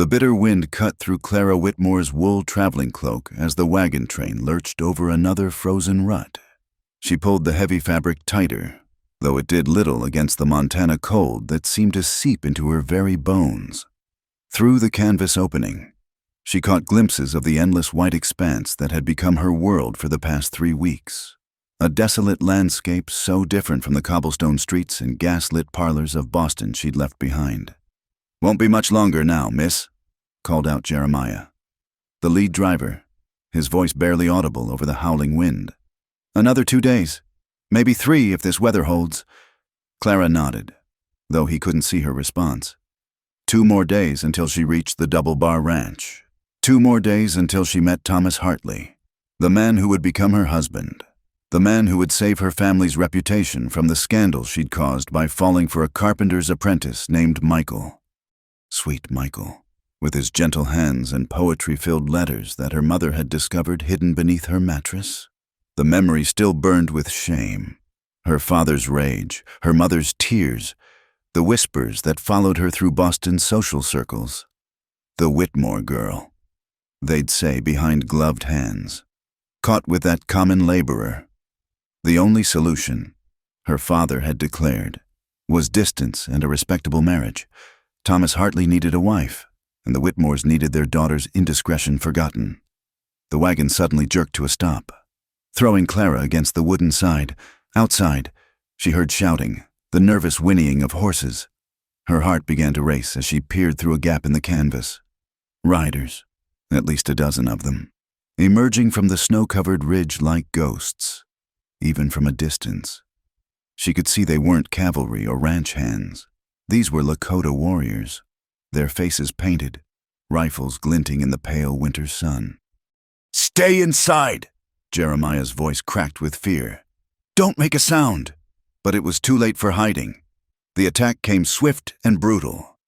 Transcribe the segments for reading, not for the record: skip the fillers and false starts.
The bitter wind cut through Clara Whitmore's wool traveling cloak as the wagon train lurched over another frozen rut. She pulled the heavy fabric tighter, though it did little against the Montana cold that seemed to seep into her very bones. Through the canvas opening, she caught glimpses of the endless white expanse that had become her world for the past 3 weeks. A desolate landscape so different from the cobblestone streets and gas-lit parlors of Boston she'd left behind. "Won't be much longer now, miss," called out Jeremiah, the lead driver, his voice barely audible over the howling wind. "Another 2 days, maybe 3 if this weather holds." Clara nodded, though he couldn't see her response. 2 more days until she reached the Double Bar Ranch. 2 more days until she met Thomas Hartley, the man who would become her husband, the man who would save her family's reputation from the scandal she'd caused by falling for a carpenter's apprentice named Michael. Sweet Michael, with his gentle hands and poetry-filled letters that her mother had discovered hidden beneath her mattress. The memory still burned with shame. Her father's rage, her mother's tears, the whispers that followed her through Boston's social circles. The Whitmore girl, they'd say behind gloved hands, caught with that common laborer. The only solution, her father had declared, was distance and a respectable marriage. Thomas Hartley needed a wife, and the Whitmores needed their daughter's indiscretion forgotten. The wagon suddenly jerked to a stop, throwing Clara against the wooden side. Outside, she heard shouting, the nervous whinnying of horses. Her heart began to race as she peered through a gap in the canvas. Riders, at least a dozen of them, emerging from the snow-covered ridge like ghosts, even from a distance. She could see they weren't cavalry or ranch hands. These were Lakota warriors, their faces painted, rifles glinting in the pale winter sun. "Stay inside!" Jeremiah's voice cracked with fear. "Don't make a sound!" But it was too late for hiding. The attack came swift and brutal.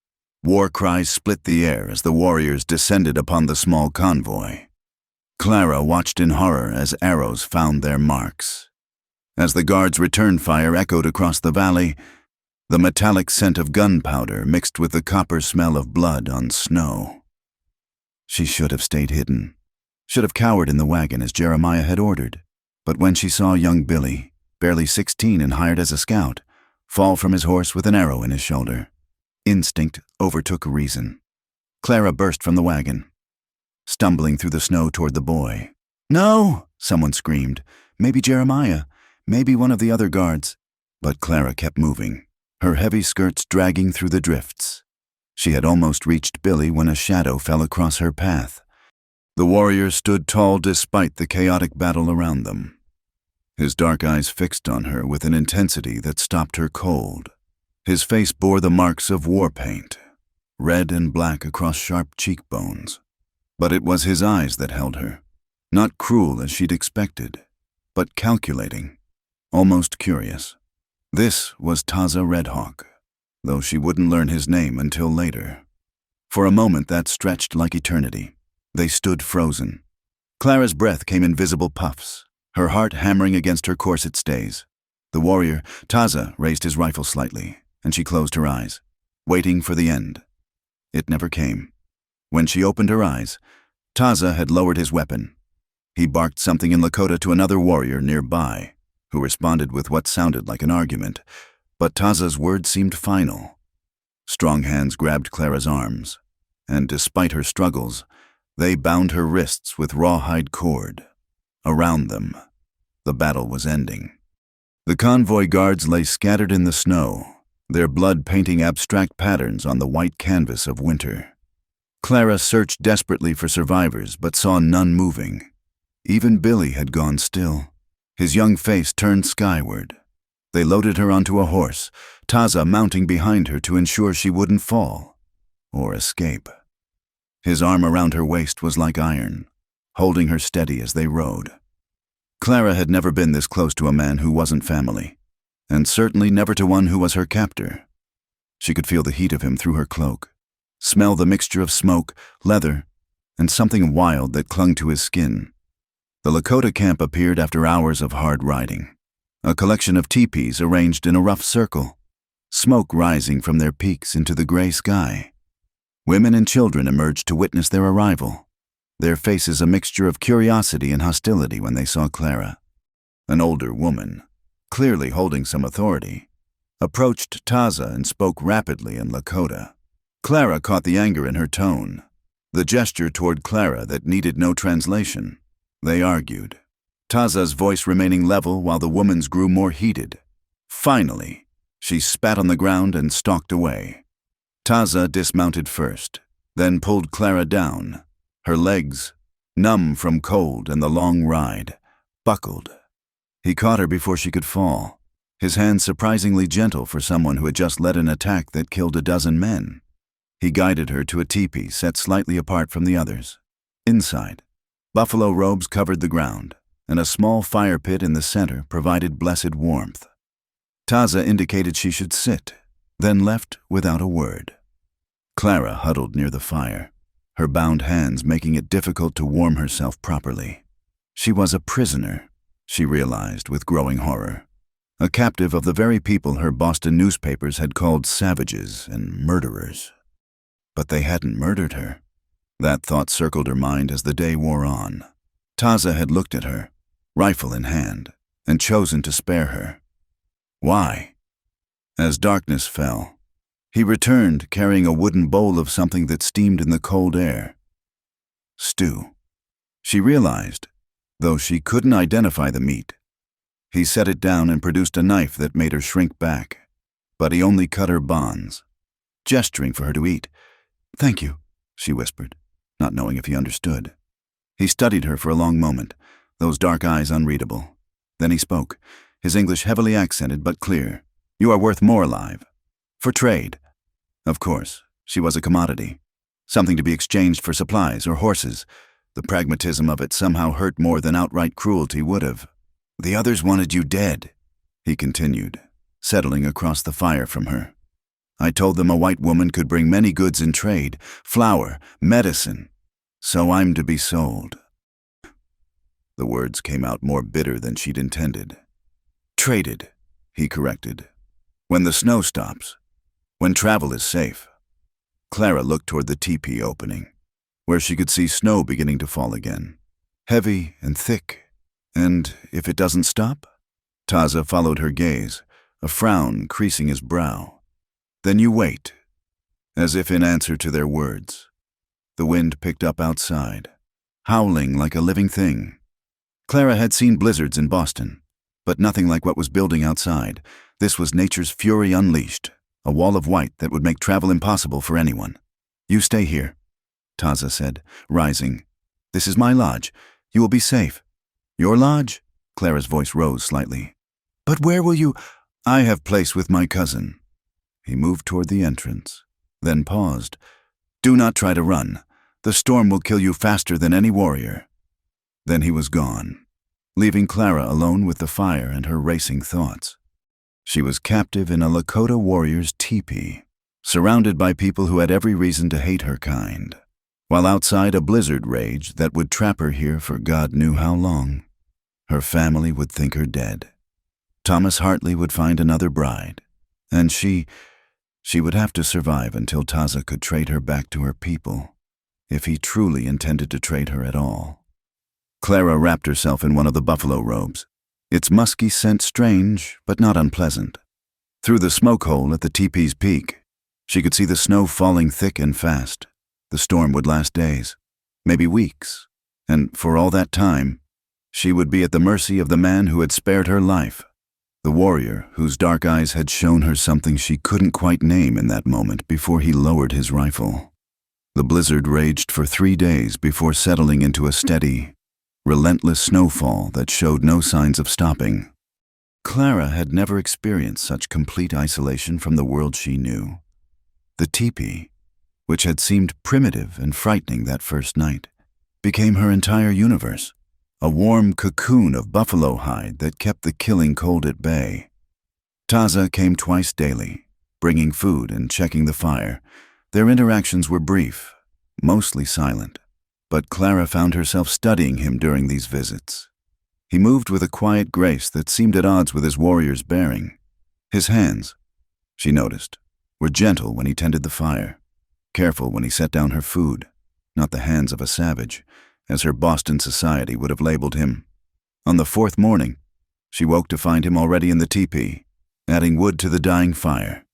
War cries split the air as the warriors descended upon the small convoy. Clara watched in horror as arrows found their marks. As the guards' return fire echoed across the valley, the metallic scent of gunpowder mixed with the copper smell of blood on snow. She should have stayed hidden, should have cowered in the wagon as Jeremiah had ordered. But when she saw young Billy, barely 16 and hired as a scout, fall from his horse with an arrow in his shoulder, instinct overtook reason. Clara burst from the wagon, stumbling through the snow toward the boy. "No!" someone screamed. Maybe Jeremiah, maybe one of the other guards. But Clara kept moving, her heavy skirts dragging through the drifts. She had almost reached Billy when a shadow fell across her path. The warrior stood tall despite the chaotic battle around them, his dark eyes fixed on her with an intensity that stopped her cold. His face bore the marks of war paint, red and black across sharp cheekbones. But it was his eyes that held her, not cruel as she'd expected, but calculating, almost curious. This was Taza Redhawk, though she wouldn't learn his name until later. For a moment that stretched like eternity. They stood frozen. Clara's breath came in visible puffs, her heart hammering against her corset stays. The warrior, Taza, raised his rifle slightly, and she closed her eyes, waiting for the end. It never came. When she opened her eyes, Taza had lowered his weapon. He barked something in Lakota to another warrior nearby, who responded with what sounded like an argument, but Taza's words seemed final. Strong hands grabbed Clara's arms, and despite her struggles, they bound her wrists with rawhide cord. Around them, the battle was ending. The convoy guards lay scattered in the snow, their blood painting abstract patterns on the white canvas of winter. Clara searched desperately for survivors, but saw none moving. Even Billy had gone still, his young face turned skyward. They loaded her onto a horse, Taza mounting behind her to ensure she wouldn't fall or escape. His arm around her waist was like iron, holding her steady as they rode. Clara had never been this close to a man who wasn't family, and certainly never to one who was her captor. She could feel the heat of him through her cloak, smell the mixture of smoke, leather, and something wild that clung to his skin. The Lakota camp appeared after hours of hard riding, a collection of teepees arranged in a rough circle, smoke rising from their peaks into the gray sky. Women and children emerged to witness their arrival, their faces a mixture of curiosity and hostility when they saw Clara. An older woman, clearly holding some authority, approached Taza and spoke rapidly in Lakota. Clara caught the anger in her tone, the gesture toward Clara that needed no translation. They argued, Taza's voice remaining level while the woman's grew more heated. Finally, she spat on the ground and stalked away. Taza dismounted first, then pulled Clara down. Her legs, numb from cold and the long ride, buckled. He caught her before she could fall, his hands surprisingly gentle for someone who had just led an attack that killed a dozen men. He guided her to a teepee set slightly apart from the others. Inside, buffalo robes covered the ground, and a small fire pit in the center provided blessed warmth. Taza indicated she should sit, then left without a word. Clara huddled near the fire, her bound hands making it difficult to warm herself properly. She was a prisoner, she realized with growing horror, a captive of the very people her Boston newspapers had called savages and murderers. But they hadn't murdered her. That thought circled her mind as the day wore on. Taza had looked at her, rifle in hand, and chosen to spare her. Why? As darkness fell, he returned carrying a wooden bowl of something that steamed in the cold air. Stew. She realized, though she couldn't identify the meat. He set it down and produced a knife that made her shrink back, but he only cut her bonds, gesturing for her to eat. "Thank you," she whispered, not knowing if he understood. He studied her for a long moment, those dark eyes unreadable. Then he spoke, his English heavily accented but clear. "You are worth more alive. For trade." Of course, she was a commodity, something to be exchanged for supplies or horses. The pragmatism of it somehow hurt more than outright cruelty would have. "The others wanted you dead," he continued, settling across the fire from her. "I told them a white woman could bring many goods in trade, flour, medicine, so I'm to be sold." The words came out more bitter than she'd intended. "Traded," he corrected. "When the snow stops. When travel is safe." Clara looked toward the teepee opening, where she could see snow beginning to fall again, heavy and thick. "And if it doesn't stop?" Taza followed her gaze, a frown creasing his brow. "Then you wait," as if in answer to their words. The wind picked up outside, howling like a living thing. Clara had seen blizzards in Boston, but nothing like what was building outside. This was nature's fury unleashed, a wall of white that would make travel impossible for anyone. "You stay here," Taza said, rising. "This is my lodge. You will be safe." "Your lodge?" Clara's voice rose slightly. "But where will you—" "I have place with my cousin." He moved toward the entrance, then paused. "Do not try to run. The storm will kill you faster than any warrior." Then he was gone, leaving Clara alone with the fire and her racing thoughts. She was captive in a Lakota warrior's teepee, surrounded by people who had every reason to hate her kind, while outside a blizzard raged that would trap her here for God knew how long. Her family would think her dead. Thomas Hartley would find another bride, and she would have to survive until Taza could trade her back to her people, if he truly intended to trade her at all. Clara wrapped herself in one of the buffalo robes, its musky scent strange but not unpleasant. Through the smoke hole at the teepee's peak, she could see the snow falling thick and fast. The storm would last days, maybe weeks, and for all that time, she would be at the mercy of the man who had spared her life, the warrior whose dark eyes had shown her something she couldn't quite name in that moment before he lowered his rifle. The blizzard raged for 3 days before settling into a steady, relentless snowfall that showed no signs of stopping. Clara had never experienced such complete isolation from the world she knew. The teepee, which had seemed primitive and frightening that first night, became her entire universe, a warm cocoon of buffalo hide that kept the killing cold at bay. Taza came twice daily, bringing food and checking the fire. Their interactions were brief, mostly silent, but Clara found herself studying him during these visits. He moved with a quiet grace that seemed at odds with his warrior's bearing. His hands, she noticed, were gentle when he tended the fire. careful when he set down her food, not the hands of a savage, as her Boston society would have labeled him. On the fourth morning, she woke to find him already in the teepee, adding wood to the dying fire.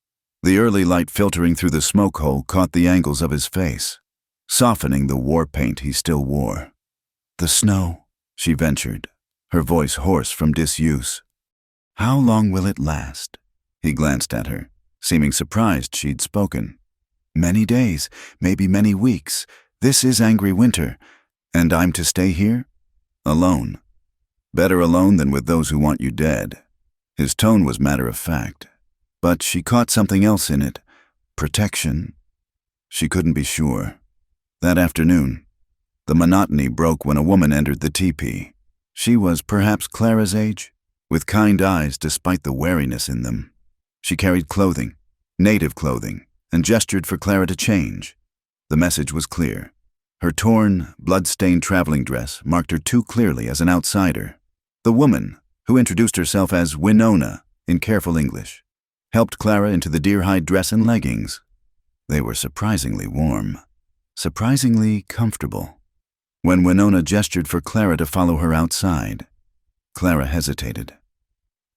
The early light filtering through the smoke hole caught the angles of his face, softening the war paint he still wore. "The snow," she ventured, her voice hoarse from disuse. "How long will it last?" He glanced at her, seeming surprised she'd spoken. "Many days, maybe many weeks. This is angry winter, and I'm to stay here? Alone. Better alone than with those who want you dead." His tone was matter-of-fact, but she caught something else in it. Protection. She couldn't be sure. That afternoon, the monotony broke when a woman entered the teepee. She was perhaps Clara's age, with kind eyes despite the wariness in them. She carried clothing, native clothing, and gestured for Clara to change. The message was clear. Her torn, blood-stained traveling dress marked her too clearly as an outsider. The woman, who introduced herself as Winona in careful English, helped Clara into the deer-hide dress and leggings. They were surprisingly warm, surprisingly comfortable. When Winona gestured for Clara to follow her outside, Clara hesitated.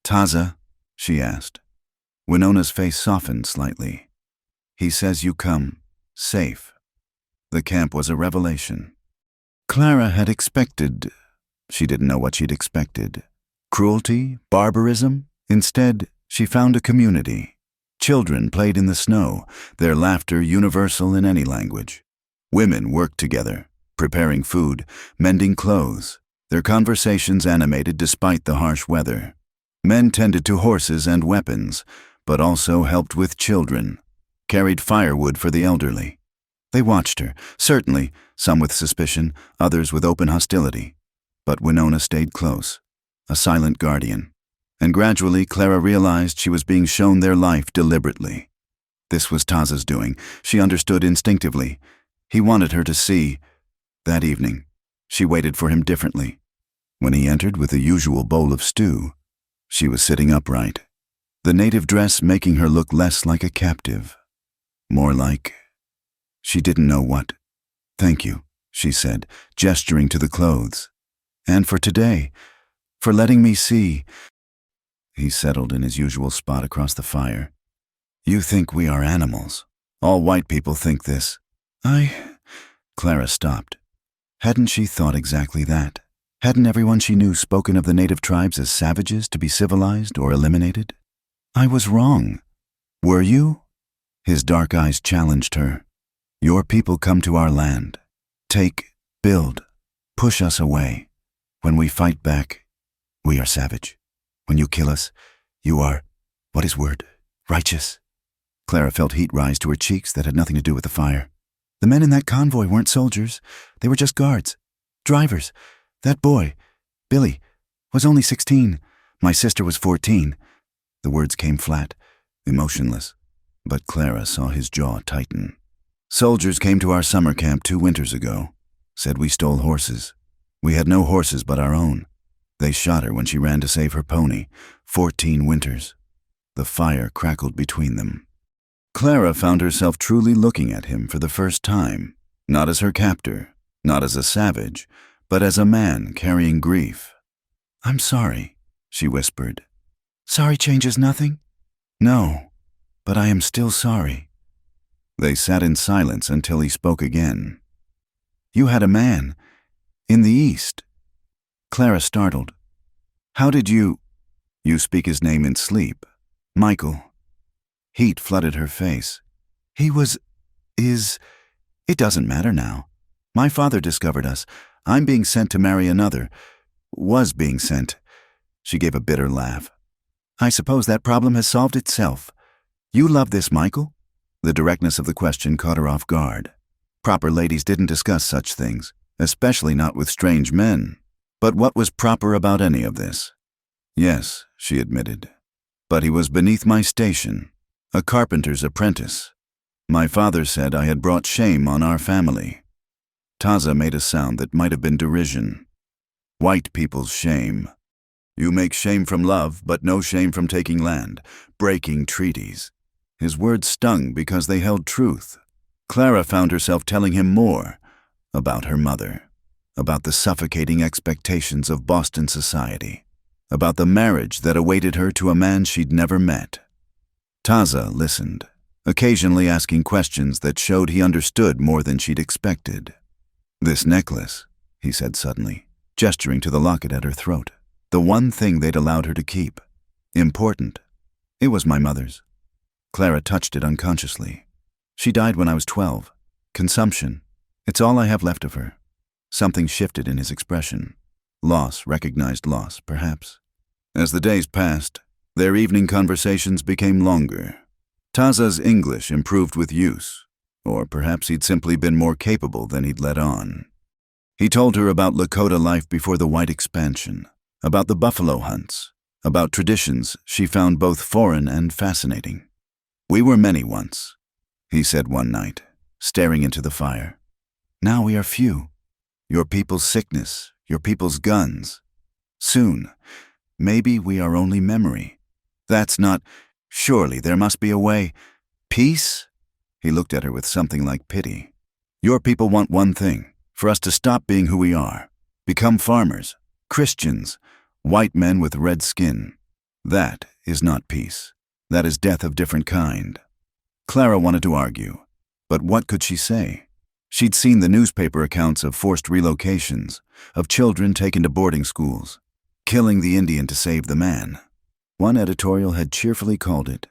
"Taza?" she asked. Winona's face softened slightly. "He says you come safe." The camp was a revelation. Clara had expected, she didn't know what she'd expected. Cruelty, barbarism. Instead, she found a community. Children played in the snow, their laughter universal in any language. Women worked together, preparing food, mending clothes, their conversations animated despite the harsh weather. Men tended to horses and weapons, but also helped with children, carried firewood for the elderly. They watched her, certainly, some with suspicion, others with open hostility. But Winona stayed close, a silent guardian. And gradually Clara realized she was being shown their life deliberately. This was Taza's doing, she understood instinctively. He wanted her to see. That evening, she waited for him differently. When he entered with the usual bowl of stew, she was sitting upright, the native dress making her look less like a captive, more like... She didn't know what. "Thank you," she said, gesturing to the clothes. "And for today, for letting me see." He settled in his usual spot across the fire. "You think we are animals. All white people think this." Clara stopped. Hadn't she thought exactly that? Hadn't everyone she knew spoken of the native tribes as savages to be civilized or eliminated? "I was wrong. Were you?" His dark eyes challenged her. "Your people come to our land. Take, build, push us away. When we fight back, we are savage. When you kill us, you are, what is word, righteous." Clara felt heat rise to her cheeks that had nothing to do with the fire. "The men in that convoy weren't soldiers. They were just guards. Drivers. That boy, Billy, was only 16. My sister was 14. The words came flat, emotionless, but Clara saw his jaw tighten. "Soldiers came to our summer camp 2 winters ago. Said we stole horses. We had no horses but our own. They shot her when she ran to save her pony. 14 winters." The fire crackled between them. Clara found herself truly looking at him for the first time, not as her captor, not as a savage, but as a man carrying grief. "I'm sorry," she whispered. "Sorry changes nothing?" "No, but I am still sorry." They sat in silence until he spoke again. "You had a man, in the East." Clara startled. "How did you—" "You speak his name in sleep. Michael." Heat flooded her face. It doesn't matter now. My father discovered us. I'm being sent to marry another. Was being sent." She gave a bitter laugh. "I suppose that problem has solved itself. You love this Michael?" The directness of the question caught her off guard. Proper ladies didn't discuss such things, especially not with strange men. But what was proper about any of this? "Yes," she admitted. "But he was beneath my station, a carpenter's apprentice. My father said I had brought shame on our family." Taza made a sound that might have been derision. "White people's shame. You make shame from love, but no shame from taking land, breaking treaties." His words stung because they held truth. Clara found herself telling him more about her mother, about the suffocating expectations of Boston society, about the marriage that awaited her to a man she'd never met. Taza listened, occasionally asking questions that showed he understood more than she'd expected. "This necklace," he said suddenly, gesturing to the locket at her throat. "The one thing they'd allowed her to keep. Important. It was my mother's." Clara touched it unconsciously. "She died when I was 12. Consumption. It's all I have left of her." Something shifted in his expression. Loss, recognized loss, perhaps. As the days passed, their evening conversations became longer. Taza's English improved with use, or perhaps he'd simply been more capable than he'd let on. He told her about Lakota life before the white expansion, about the buffalo hunts, about traditions she found both foreign and fascinating. "We were many once," he said one night, staring into the fire. "Now we are few. Your people's sickness, your people's guns. Soon, maybe we are only memory. That's not... Surely there must be a way. Peace?" He looked at her with something like pity. "Your people want one thing, for us to stop being who we are, become farmers, Christians, white men with red skin. That is not peace. That is death of different kind." Clara wanted to argue, but what could she say? She'd seen the newspaper accounts of forced relocations, of children taken to boarding schools, killing the Indian to save the man. One editorial had cheerfully called it.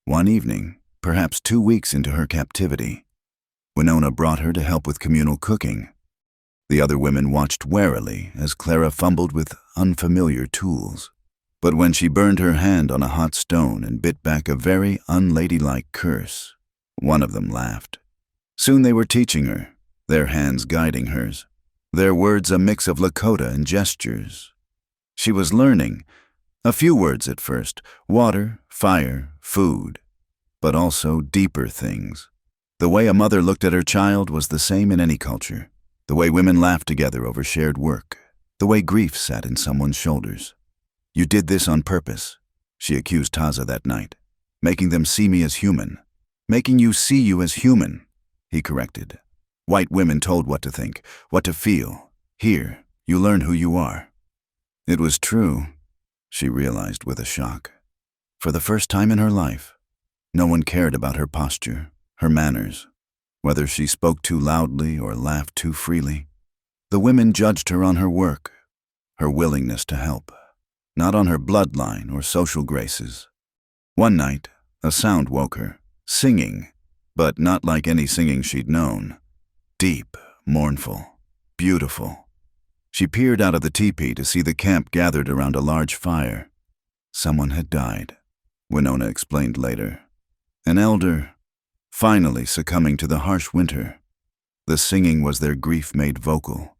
One evening, perhaps 2 weeks into her captivity, Winona brought her to help with communal cooking. The other women watched warily as Clara fumbled with unfamiliar tools. But when she burned her hand on a hot stone and bit back a very unladylike curse, one of them laughed. Soon they were teaching her, their hands guiding hers, their words a mix of Lakota and gestures. She was learning, a few words at first, water, fire, food, but also deeper things. The way a mother looked at her child was the same in any culture, the way women laughed together over shared work, the way grief sat in someone's shoulders. "You did this on purpose," she accused Taza that night, "making them see me as human." "Making you see you as human," he corrected. "White women told what to think, what to feel. Here, you learn who you are." It was true, she realized with a shock. For the first time in her life, no one cared about her posture, her manners, whether she spoke too loudly or laughed too freely. The women judged her on her work, her willingness to help, not on her bloodline or social graces. One night, a sound woke her, singing, but not like any singing she'd known. Deep, mournful, beautiful. She peered out of the teepee to see the camp gathered around a large fire. Someone had died, Winona explained later. An elder, finally succumbing to the harsh winter. The singing was their grief made vocal,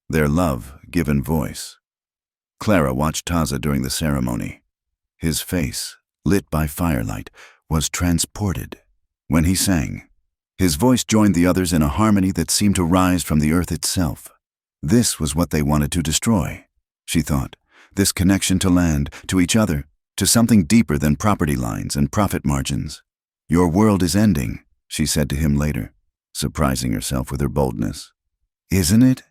their love given voice. Clara watched Taza during the ceremony. His face, lit by firelight, was transported. When he sang, his voice joined the others in a harmony that seemed to rise from the earth itself. This was what they wanted to destroy, she thought, this connection to land, to each other, to something deeper than property lines and profit margins. "Your world is ending," she said to him later, surprising herself with her boldness. "Isn't it?"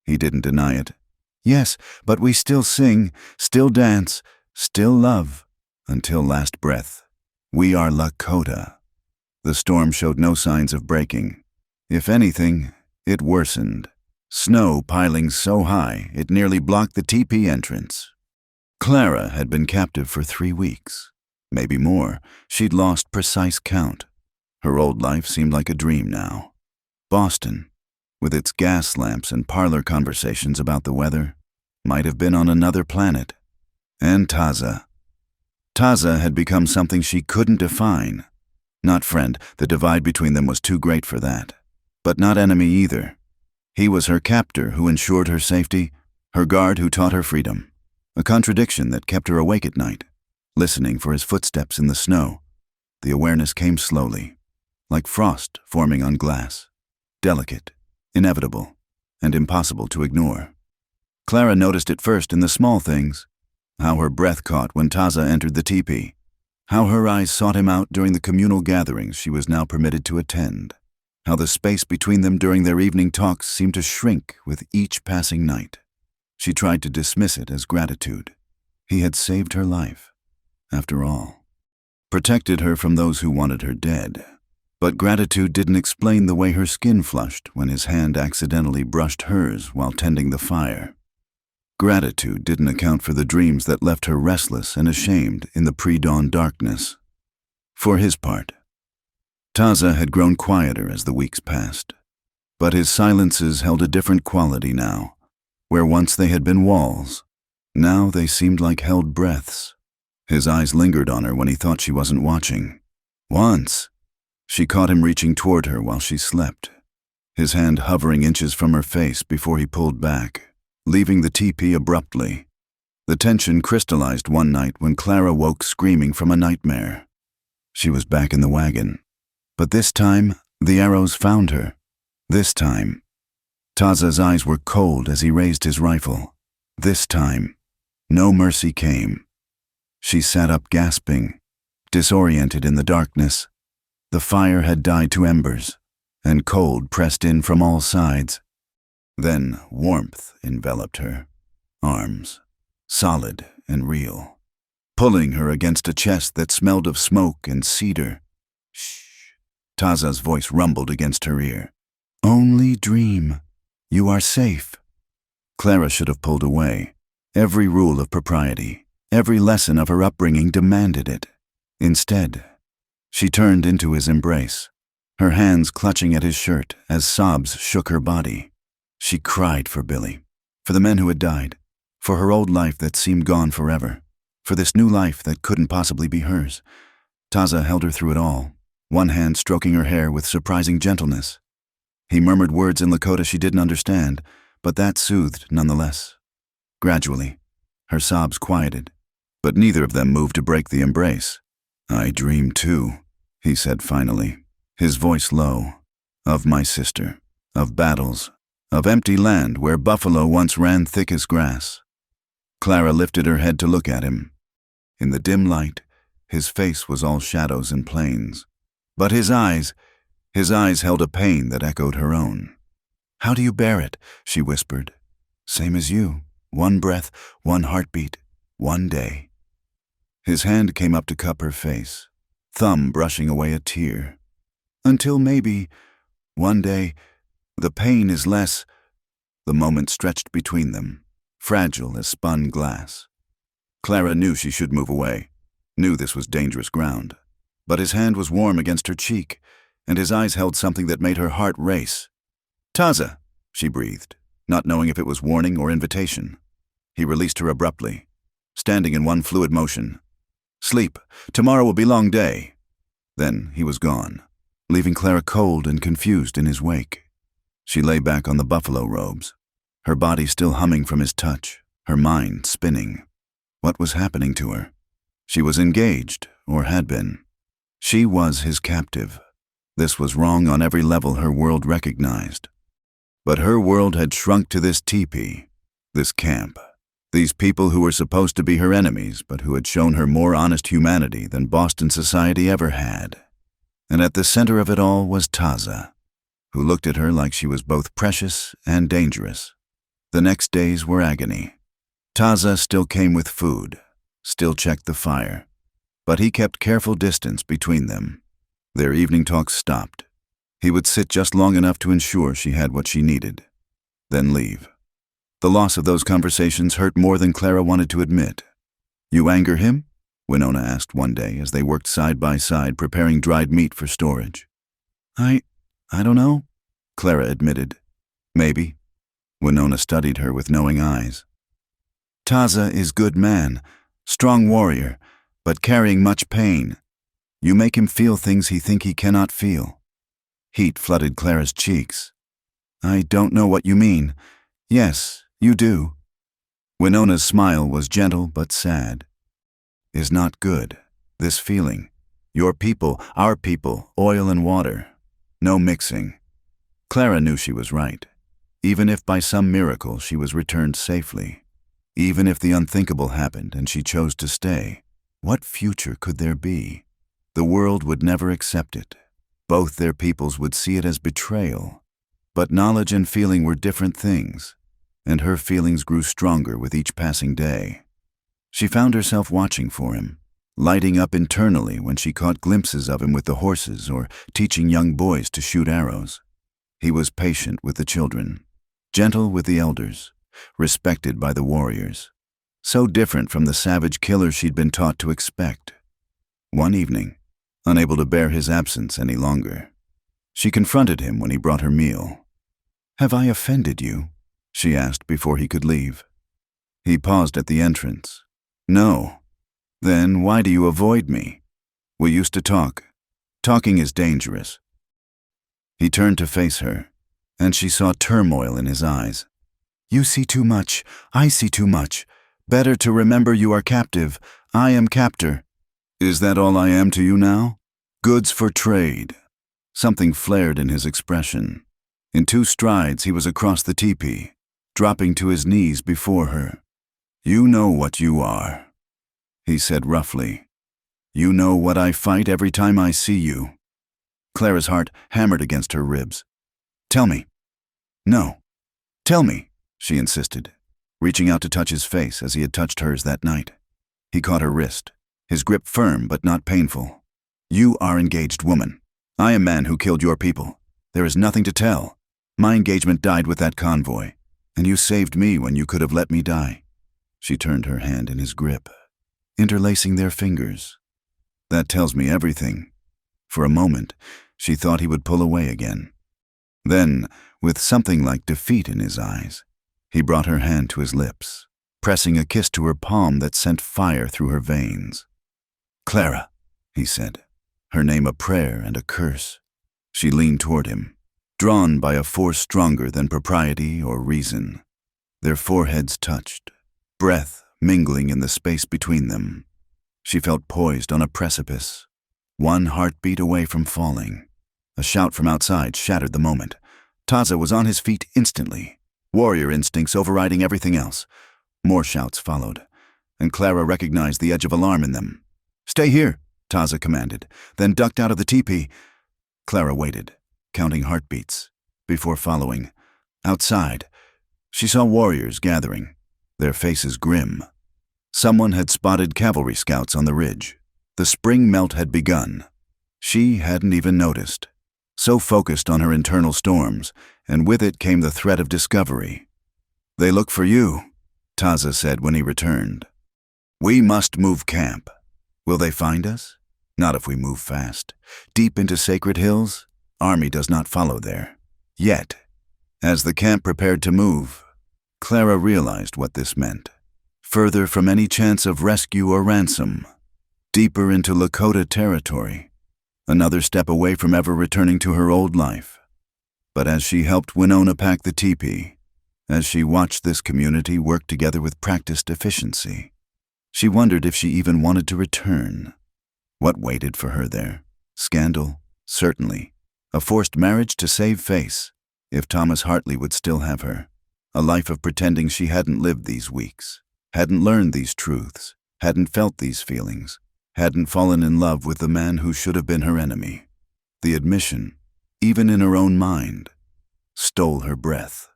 He didn't deny it. "Yes, but we still sing, still dance, still love, until last breath. We are Lakota." The storm showed no signs of breaking. If anything, it worsened. Snow piling so high it nearly blocked the teepee entrance. Clara had been captive for 3 weeks. Maybe more. She'd lost precise count. Her old life seemed like a dream now. Boston, with its gas lamps and parlor conversations about the weather, might have been on another planet. And Taza. Taza had become something she couldn't define. Not friend, the divide between them was too great for that. But not enemy either. He was her captor who ensured her safety, her guard who taught her freedom. A contradiction that kept her awake at night, listening for his footsteps in the snow. The awareness came slowly, like frost forming on glass, delicate, inevitable, and impossible to ignore. Clara noticed it first in the small things, how her breath caught when Taza entered the teepee, how her eyes sought him out during the communal gatherings she was now permitted to attend. how the space between them during their evening talks seemed to shrink with each passing night. She tried to dismiss it as gratitude. He had saved her life, after all. Protected her from those who wanted her dead. But gratitude didn't explain the way her skin flushed when his hand accidentally brushed hers while tending the fire. Gratitude didn't account for the dreams that left her restless and ashamed in the pre-dawn darkness. For his part, Taza had grown quieter as the weeks passed, but his silences held a different quality now. Where once they had been walls, now they seemed like held breaths. His eyes lingered on her when he thought she wasn't watching. Once, she caught him reaching toward her while she slept, his hand hovering inches from her face before he pulled back, leaving the teepee abruptly. The tension crystallized one night when Clara woke screaming from a nightmare. She was back in the wagon. But this time, the arrows found her. This time, Taza's eyes were cold as he raised his rifle. This time, no mercy came. She sat up gasping, disoriented in the darkness. The fire had died to embers, and cold pressed in from all sides. Then warmth enveloped her, arms, solid and real, pulling her against a chest that smelled of smoke and cedar. Shh, Taza's voice rumbled against her ear. Only dream. You are safe. Clara should have pulled away. Every rule of propriety, every lesson of her upbringing demanded it. Instead, she turned into his embrace, her hands clutching at his shirt as sobs shook her body. She cried for Billy, for the men who had died, for her old life that seemed gone forever, for this new life that couldn't possibly be hers. Taza held her through it all, one hand stroking her hair with surprising gentleness. He murmured words in Lakota she didn't understand, but that soothed nonetheless. Gradually, her sobs quieted, but neither of them moved to break the embrace. I dream too, he said finally, his voice low, of my sister, of battles, of empty land where buffalo once ran thick as grass. Clara lifted her head to look at him. In the dim light, his face was all shadows and plains. But his eyes held a pain that echoed her own. How do you bear it? She whispered. Same as you. One breath, one heartbeat, one day. His hand came up to cup her face, thumb brushing away a tear. Until maybe, one day, the pain is less. The moment stretched between them, fragile as spun glass. Clara knew she should move away, knew this was dangerous ground. But his hand was warm against her cheek, and his eyes held something that made her heart race. Taza, she breathed, not knowing if it was warning or invitation. He released her abruptly, standing in one fluid motion. Sleep. Tomorrow will be long day. Then he was gone, leaving Clara cold and confused in his wake. She lay back on the buffalo robes, her body still humming from his touch, her mind spinning. What was happening to her? She was engaged, or had been. She was his captive. This was wrong on every level her world recognized. But her world had shrunk to this teepee, this camp, these people who were supposed to be her enemies but who had shown her more honest humanity than Boston society ever had. And at the center of it all was Taza, who looked at her like she was both precious and dangerous. The next days were agony. Taza still came with food, still checked the fire, but he kept careful distance between them. Their evening talks stopped. He would sit just long enough to ensure she had what she needed, then leave. The loss of those conversations hurt more than Clara wanted to admit. You anger him? Winona asked one day as they worked side by side preparing dried meat for storage. I don't know, Clara admitted. Maybe. Winona studied her with knowing eyes. Taza is good man, strong warrior, but carrying much pain. You make him feel things he think he cannot feel. Heat flooded Clara's cheeks. I don't know what you mean. Yes, you do. Winona's smile was gentle but sad. Is not good, this feeling. Your people, our people, oil and water. No mixing. Clara knew she was right. Even if by some miracle she was returned safely. Even if the unthinkable happened and she chose to stay, what future could there be? The world would never accept it. Both their peoples would see it as betrayal. But knowledge and feeling were different things, and her feelings grew stronger with each passing day. She found herself watching for him, lighting up internally when she caught glimpses of him with the horses or teaching young boys to shoot arrows. He was patient with the children, gentle with the elders, respected by the warriors. So different from the savage killer she'd been taught to expect. One evening, unable to bear his absence any longer, she confronted him when he brought her meal. "Have I offended you?" she asked before he could leave. He paused at the entrance. "No." "Then why do you avoid me? We used to talk. Talking is dangerous." He turned to face her, and she saw turmoil in his eyes. "You see too much. I see too much. Better to remember you are captive. I am captor." "Is that all I am to you now? Goods for trade." Something flared in his expression. In 2 strides he was across the teepee, dropping to his knees before her. "You know what you are," he said roughly. "You know what I fight every time I see you." Clara's heart hammered against her ribs. "Tell me." "No. Tell me," she insisted, reaching out to touch his face as he had touched hers that night. He caught her wrist, his grip firm but not painful. "You are engaged, woman. I am man who killed your people. There is nothing to tell. My engagement died with that convoy, and you saved me when you could have let me die." She turned her hand in his grip, interlacing their fingers. "That tells me everything." For a moment, she thought he would pull away again. Then, with something like defeat in his eyes, he brought her hand to his lips, pressing a kiss to her palm that sent fire through her veins. "Clara," he said, her name a prayer and a curse. She leaned toward him, drawn by a force stronger than propriety or reason. Their foreheads touched, breath mingling in the space between them. She felt poised on a precipice, one heartbeat away from falling. A shout from outside shattered the moment. Taza was on his feet instantly, warrior instincts overriding everything else. More shouts followed, and Clara recognized the edge of alarm in them. "Stay here," Taza commanded, then ducked out of the teepee. Clara waited, counting heartbeats, before following. Outside, she saw warriors gathering, their faces grim. Someone had spotted cavalry scouts on the ridge. The spring melt had begun. She hadn't even noticed, so focused on her internal storms, and with it came the threat of discovery. "They look for you," Taza said when he returned. "We must move camp." "Will they find us?" "Not if we move fast. Deep into sacred hills, army does not follow there. Yet." As the camp prepared to move, Clara realized what this meant. Further from any chance of rescue or ransom. Deeper into Lakota territory. Another step away from ever returning to her old life. But as she helped Winona pack the teepee, as she watched this community work together with practiced efficiency, she wondered if she even wanted to return. What waited for her there? Scandal? Certainly. A forced marriage to save face, if Thomas Hartley would still have her. A life of pretending she hadn't lived these weeks, hadn't learned these truths, hadn't felt these feelings, hadn't fallen in love with the man who should have been her enemy. The admission, even in her own mind, stole her breath.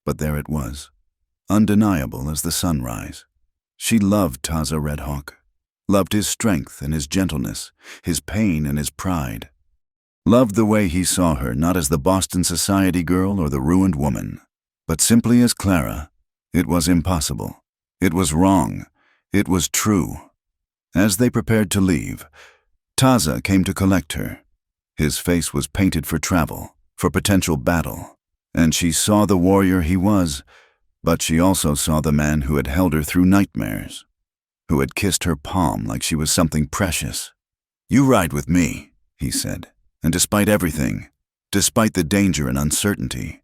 But there it was, undeniable as the sunrise. She loved Taza Redhawk, loved his strength and his gentleness, his pain and his pride. Loved the way he saw her, not as the Boston society girl or the ruined woman, but simply as Clara. It was impossible. It was wrong. It was true. As they prepared to leave, Taza came to collect her. His face was painted for travel, for potential battle, and she saw the warrior he was, but she also saw the man who had held her through nightmares, who had kissed her palm like she was something precious. "You ride with me," he said, and despite everything, despite the danger and uncertainty,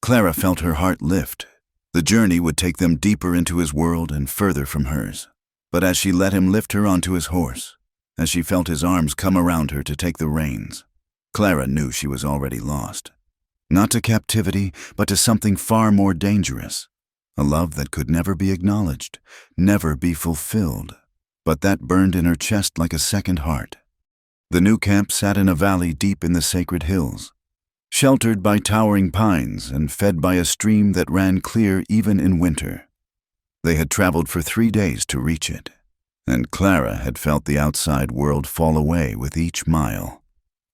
Clara felt her heart lift. The journey would take them deeper into his world and further from hers. But as she let him lift her onto his horse, as she felt his arms come around her to take the reins, Clara knew she was already lost. Not to captivity, but to something far more dangerous. A love that could never be acknowledged, never be fulfilled, but that burned in her chest like a second heart. The new camp sat in a valley deep in the sacred hills, sheltered by towering pines and fed by a stream that ran clear even in winter. They had traveled for 3 days to reach it, and Clara had felt the outside world fall away with each mile.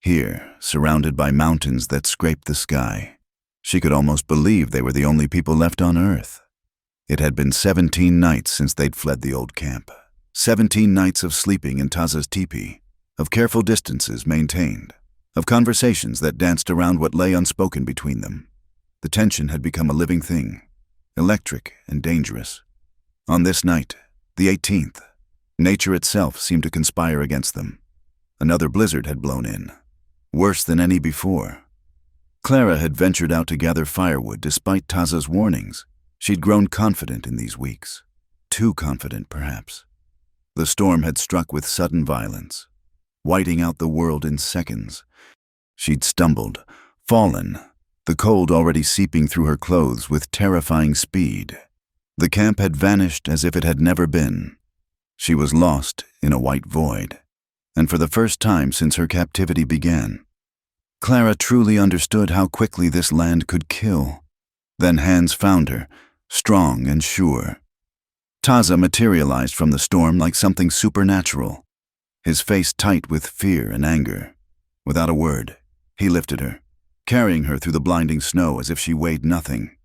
Here, surrounded by mountains that scraped the sky, she could almost believe they were the only people left on Earth. It had been 17 nights since they'd fled the old camp. 17 nights of sleeping in Taza's teepee, of careful distances maintained, of conversations that danced around what lay unspoken between them. The tension had become a living thing, electric and dangerous. On this night, the 18th, nature itself seemed to conspire against them. Another blizzard had blown in, worse than any before. Clara had ventured out to gather firewood despite Taza's warnings. She'd grown confident in these weeks. Too confident, perhaps. The storm had struck with sudden violence, whiting out the world in seconds. She'd stumbled, fallen, the cold already seeping through her clothes with terrifying speed. The camp had vanished as if it had never been. She was lost in a white void, and for the first time since her captivity began, Clara truly understood how quickly this land could kill. Then hands found her, strong and sure. Taza materialized from the storm like something supernatural, his face tight with fear and anger. Without a word, he lifted her, carrying her through the blinding snow as if she weighed nothing.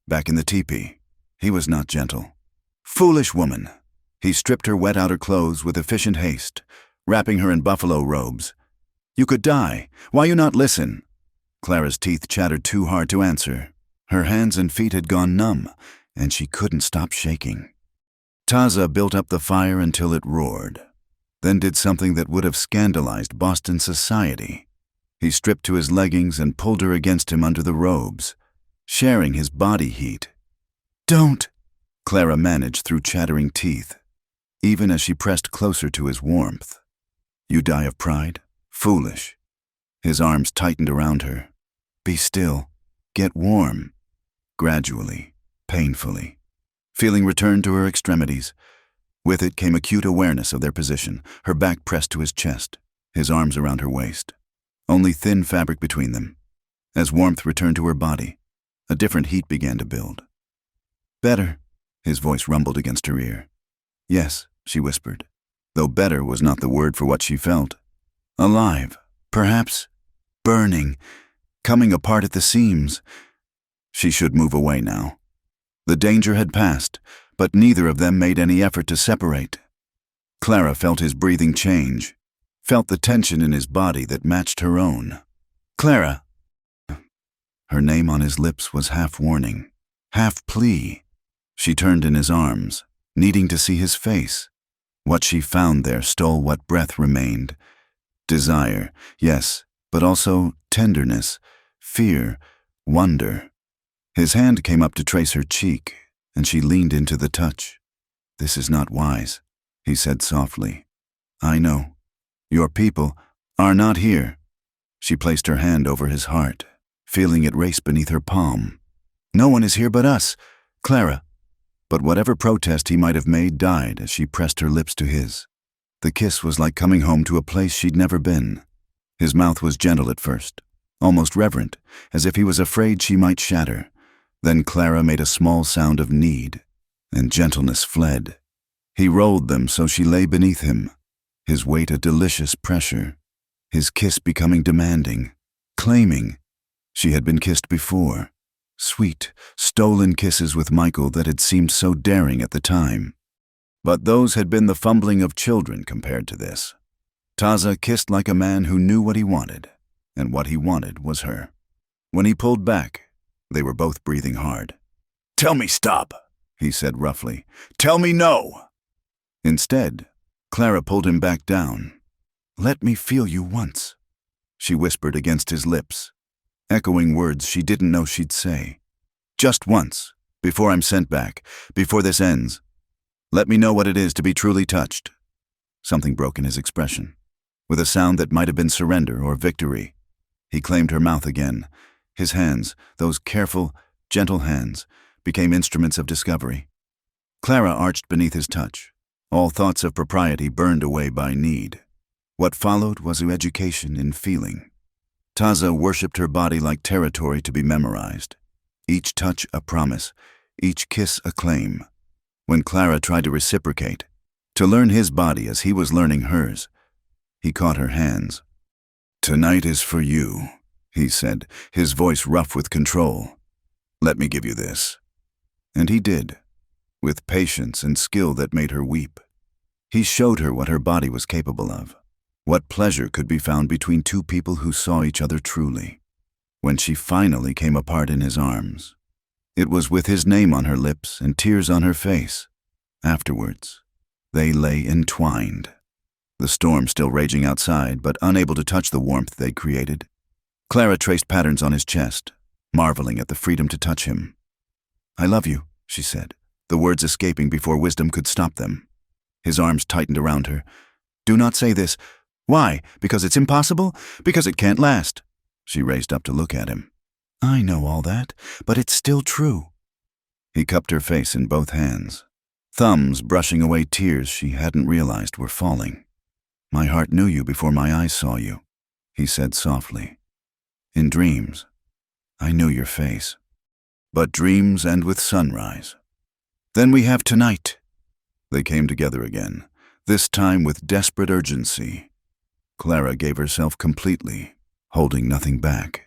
Back in the teepee, he was not gentle. Foolish woman! He stripped her wet outer clothes with efficient haste, wrapping her in buffalo robes. You could die. Why you not listen? Clara's teeth chattered too hard to answer. Her hands and feet had gone numb, and she couldn't stop shaking. Taza built up the fire until it roared, then did something that would have scandalized Boston society. He stripped to his leggings and pulled her against him under the robes, sharing his body heat. Don't! Clara managed through chattering teeth, even as she pressed closer to his warmth. You die of pride? Foolish. His arms tightened around her. Be still. Get warm. Gradually, painfully. Feeling returned to her extremities. With it came acute awareness of their position, her back pressed to his chest, his arms around her waist. Only thin fabric between them. As warmth returned to her body, a different heat began to build. Better, his voice rumbled against her ear. Yes, she whispered, though better was not the word for what she felt. Alive, perhaps, burning, coming apart at the seams. She should move away now. The danger had passed, but neither of them made any effort to separate. Clara felt his breathing change, felt the tension in his body that matched her own. Clara! Her name on his lips was half warning, half plea. She turned in his arms, needing to see his face. What she found there stole what breath remained. Desire, yes, but also tenderness, fear, wonder. His hand came up to trace her cheek, and she leaned into the touch. This is not wise, he said softly. I know. Your people are not here. She placed her hand over his heart, feeling it race beneath her palm. No one is here but us, Clara. But whatever protest he might have made died as she pressed her lips to his. The kiss was like coming home to a place she'd never been. His mouth was gentle at first, almost reverent, as if he was afraid she might shatter. Then Clara made a small sound of need, and gentleness fled. He rolled them so she lay beneath him, his weight a delicious pressure, his kiss becoming demanding, claiming. She had been kissed before. Sweet, stolen kisses with Michael that had seemed so daring at the time. But those had been the fumbling of children compared to this. Taza kissed like a man who knew what he wanted, and what he wanted was her. When he pulled back, they were both breathing hard. Tell me stop, he said roughly. Tell me no. Instead, Clara pulled him back down. Let me feel you once, she whispered against his lips, echoing words she didn't know she'd say. Just once, before I'm sent back, before this ends. Let me know what it is to be truly touched. Something broke in his expression. With a sound that might have been surrender or victory, he claimed her mouth again. His hands, those careful, gentle hands, became instruments of discovery. Clara arched beneath his touch, all thoughts of propriety burned away by need. What followed was an education in feeling. Taza worshipped her body like territory to be memorized. Each touch a promise, each kiss a claim. When Clara tried to reciprocate, to learn his body as he was learning hers, he caught her hands. "Tonight is for you," he said, his voice rough with control. "Let me give you this." And he did, with patience and skill that made her weep. He showed her what her body was capable of, what pleasure could be found between two people who saw each other truly. When she finally came apart in his arms, it was with his name on her lips and tears on her face. Afterwards, they lay entwined. The storm still raging outside, but unable to touch the warmth they'd created. Clara traced patterns on his chest, marveling at the freedom to touch him. "I love you," she said, the words escaping before wisdom could stop them. His arms tightened around her. "Do not say this." "Why? Because it's impossible? Because it can't last." She raised up to look at him. "I know all that, but it's still true." He cupped her face in both hands, thumbs brushing away tears she hadn't realized were falling. "My heart knew you before my eyes saw you," he said softly. "In dreams, I knew your face. But dreams end with sunrise. Then we have tonight." They came together again, this time with desperate urgency. Clara gave herself completely, holding nothing back,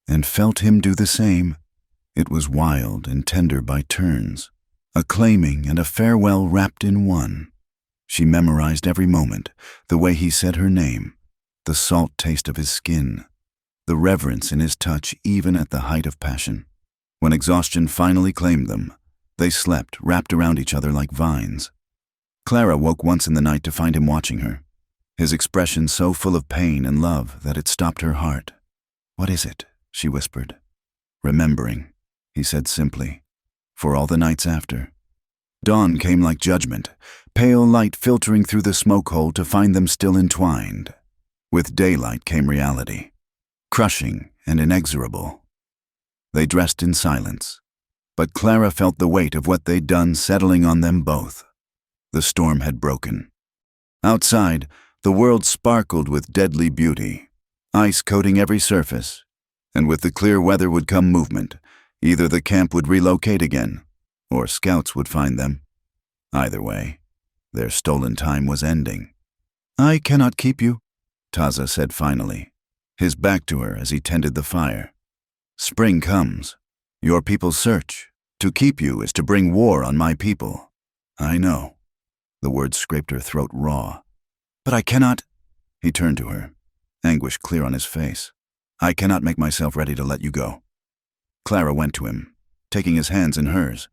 and felt him do the same. It was wild and tender by turns, a claiming and a farewell wrapped in one. She memorized every moment, the way he said her name, the salt taste of his skin, the reverence in his touch even at the height of passion. When exhaustion finally claimed them, they slept, wrapped around each other like vines. Clara woke once in the night to find him watching her, his expression so full of pain and love that it stopped her heart. "What is it?" she whispered. "Remembering," he said simply, "for all the nights after." Dawn came like judgment, pale light filtering through the smoke hole to find them still entwined. With daylight came reality, crushing and inexorable. They dressed in silence, but Clara felt the weight of what they'd done settling on them both. The storm had broken. Outside, the world sparkled with deadly beauty, ice coating every surface, and with the clear weather would come movement. Either the camp would relocate again, or scouts would find them. Either way, their stolen time was ending. "I cannot keep you," Taza said finally, his back to her as he tended the fire. "Spring comes. Your people search. To keep you is to bring war on my people." "I know." The words scraped her throat raw. "But I cannot—" He turned to her, anguish clear on his face. "I cannot make myself ready to let you go." Clara went to him, taking his hands in hers.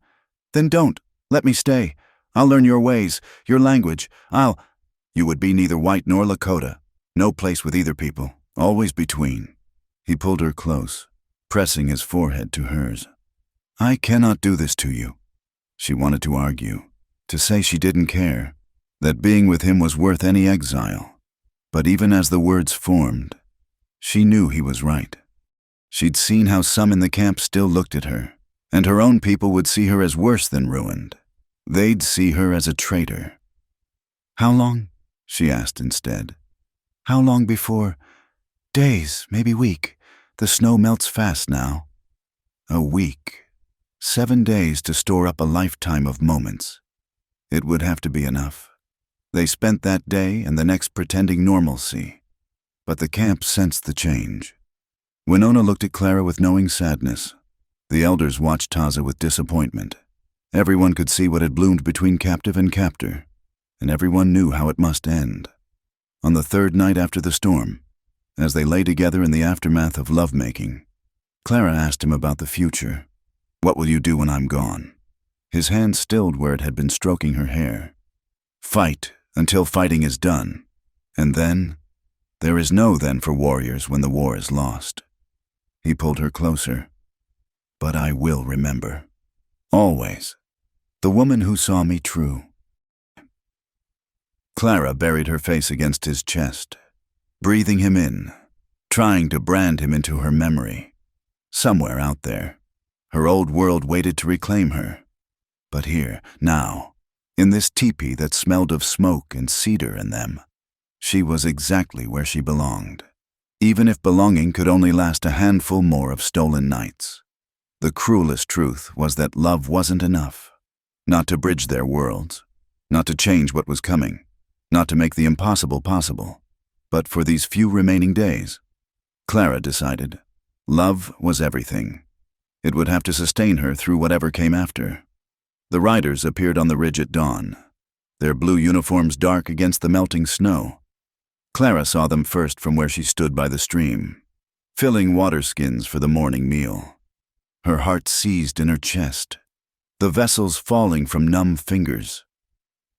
"Then don't. Let me stay. I'll learn your ways, your language. You would be neither white nor Lakota. No place with either people. Always between." He pulled her close, pressing his forehead to hers. "I cannot do this to you." She wanted to argue, to say she didn't care, that being with him was worth any exile. But even as the words formed, she knew he was right. She'd seen how some in the camp still looked at her, and her own people would see her as worse than ruined. They'd see her as a traitor. "How long?" she asked instead. "How long before—" "Days, maybe week. The snow melts fast now." A week. 7 days to store up a lifetime of moments. It would have to be enough. They spent that day and the next pretending normalcy. But the camp sensed the change. Winona looked at Clara with knowing sadness. The elders watched Taza with disappointment. Everyone could see what had bloomed between captive and captor, and everyone knew how it must end. On the 3rd night after the storm, as they lay together in the aftermath of lovemaking, Clara asked him about the future. "What will you do when I'm gone?" His hand stilled where it had been stroking her hair. "Fight until fighting is done. And then, there is no then for warriors when the war is lost." He pulled her closer. "But I will remember. Always. The woman who saw me true." Clara buried her face against his chest, breathing him in, trying to brand him into her memory. Somewhere out there, her old world waited to reclaim her. But here, now, in this teepee that smelled of smoke and cedar in them, She was exactly where she belonged, even if belonging could only last a handful more of stolen nights. The cruelest truth was that love wasn't enough. Not to bridge their worlds, not to change what was coming, not to make the impossible possible. But for these few remaining days, Clara decided, love was everything. It would have to sustain her through whatever came after. The riders appeared on the ridge at dawn, their blue uniforms dark against the melting snow. Clara saw them first from where she stood by the stream, filling water skins for the morning meal. Her heart seized in her chest, the vessels falling from numb fingers.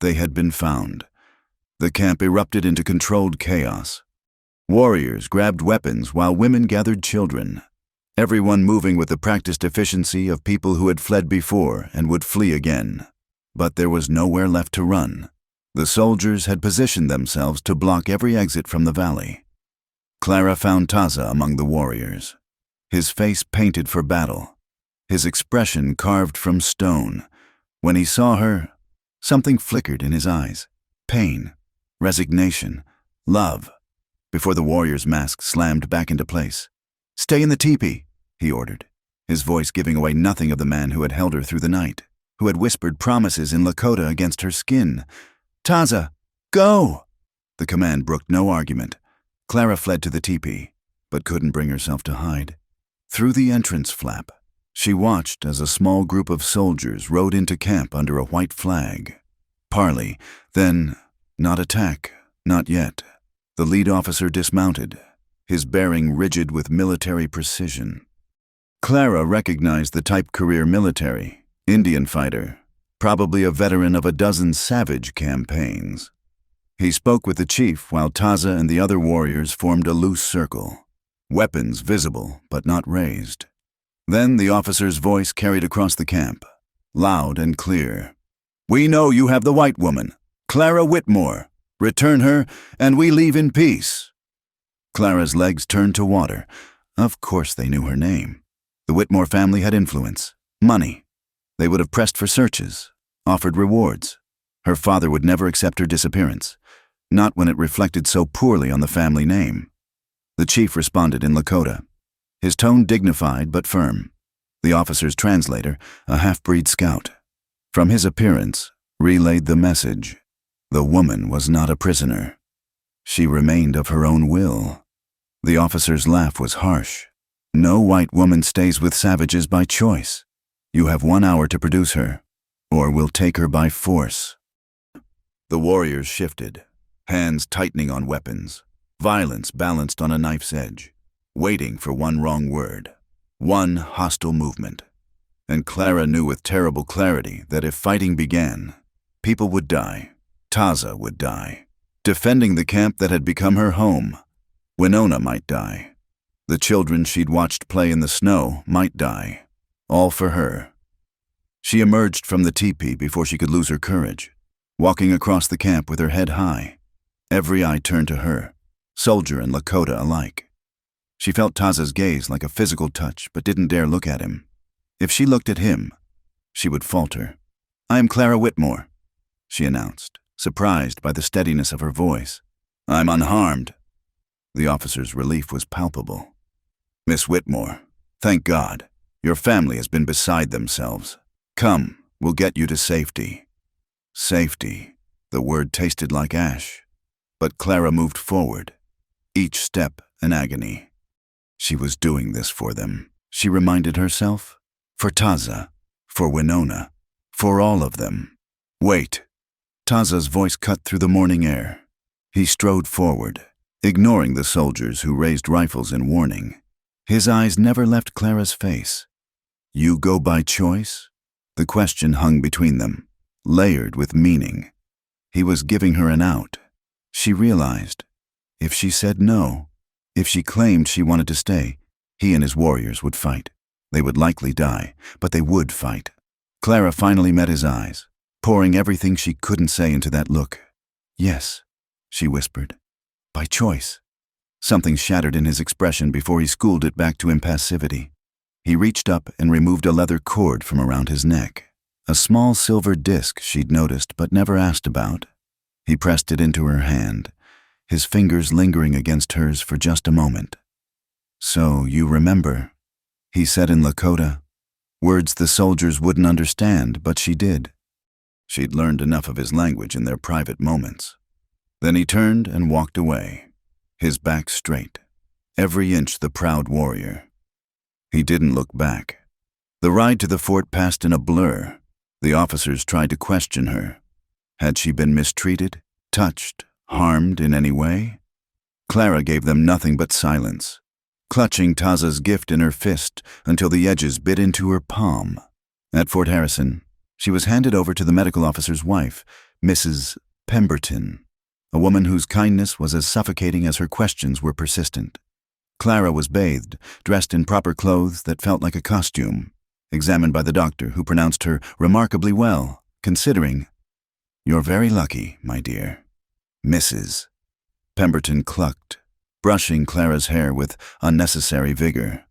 They had been found. The camp erupted into controlled chaos. Warriors grabbed weapons while women gathered children, everyone moving with the practiced efficiency of people who had fled before and would flee again. But there was nowhere left to run. The soldiers had positioned themselves to block every exit from the valley. Clara found Taza among the warriors, his face painted for battle, his expression carved from stone. When he saw her, something flickered in his eyes. Pain, resignation, love. Before the warrior's mask slammed back into place. "Stay in the teepee," he ordered, his voice giving away nothing of the man who had held her through the night, who had whispered promises in Lakota against her skin. "Taza, go!" The command brooked no argument. Clara fled to the teepee, but couldn't bring herself to hide. Through the entrance flap, she watched as a small group of soldiers rode into camp under a white flag. Parley, then, not attack, not yet. The lead officer dismounted, his bearing rigid with military precision. Clara recognized the type: career military, Indian fighter, probably a veteran of a dozen savage campaigns. He spoke with the chief while Taza and the other warriors formed a loose circle, weapons visible but not raised. Then the officer's voice carried across the camp, loud and clear. "We know you have the white woman, Clara Whitmore. Return her, and we leave in peace." Clara's legs turned to water. Of course they knew her name. The Whitmore family had influence, money. They would have pressed for searches, offered rewards. Her father would never accept her disappearance, not when it reflected so poorly on the family name. The chief responded in Lakota, his tone dignified but firm. The officer's translator, a half-breed scout, from his appearance, relayed the message. The woman was not a prisoner. She remained of her own will. The officer's laugh was harsh. "No white woman stays with savages by choice. You have 1 hour to produce her, or we'll take her by force." The warriors shifted, hands tightening on weapons, violence balanced on a knife's edge, waiting for one wrong word, one hostile movement. And Clara knew with terrible clarity that if fighting began, people would die. Taza would die, defending the camp that had become her home. Winona might die. The children she'd watched play in the snow might die, all for her. She emerged from the teepee before she could lose her courage, walking across the camp with her head high. Every eye turned to her, soldier and Lakota alike. She felt Taza's gaze like a physical touch, but didn't dare look at him. If she looked at him, she would falter. "I am Clara Whitmore," she announced, surprised by the steadiness of her voice. "I'm unharmed." The officer's relief was palpable. "Miss Whitmore, thank God. Your family has been beside themselves. Come, we'll get you to safety." Safety. The word tasted like ash. But Clara moved forward, each step an agony. She was doing this for them, she reminded herself. For Taza, for Winona, for all of them. "Wait." Taza's voice cut through the morning air. He strode forward, ignoring the soldiers who raised rifles in warning. His eyes never left Clara's face. "You go by choice?" The question hung between them, layered with meaning. He was giving her an out. She realized, if she said no, if she claimed she wanted to stay, he and his warriors would fight. They would likely die, but they would fight. Clara finally met his eyes, pouring everything she couldn't say into that look. "Yes," she whispered. "By choice." Something shattered in his expression before he schooled it back to impassivity. He reached up and removed a leather cord from around his neck, a small silver disc she'd noticed but never asked about. He pressed it into her hand, his fingers lingering against hers for just a moment. "So you remember," he said in Lakota, words the soldiers wouldn't understand, but she did. She'd learned enough of his language in their private moments. Then he turned and walked away, his back straight, every inch the proud warrior. He didn't look back. The ride to the fort passed in a blur. The officers tried to question her. Had she been mistreated, touched, harmed in any way? Clara gave them nothing but silence, clutching Taza's gift in her fist until the edges bit into her palm. At Fort Harrison, she was handed over to the medical officer's wife, Mrs. Pemberton, a woman whose kindness was as suffocating as her questions were persistent. Clara was bathed, dressed in proper clothes that felt like a costume, examined by the doctor, who pronounced her remarkably well, considering. "You're very lucky, my dear." Mrs. Pemberton clucked, brushing Clara's hair with unnecessary vigor.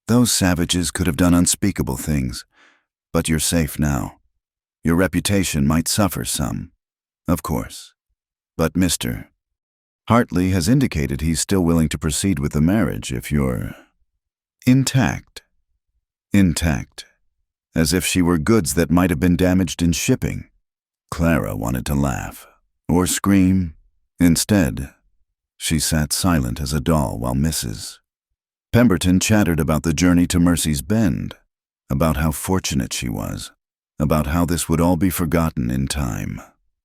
"Those savages could have done unspeakable things, but you're safe now. Your reputation might suffer some, of course. But Mr. Hartley has indicated he's still willing to proceed with the marriage if you're intact." Intact, as if she were goods that might have been damaged in shipping. Clara wanted to laugh, or scream. Instead, she sat silent as a doll while Mrs. Pemberton chattered about the journey to Mercy's Bend, about how fortunate she was, about how this would all be forgotten in time.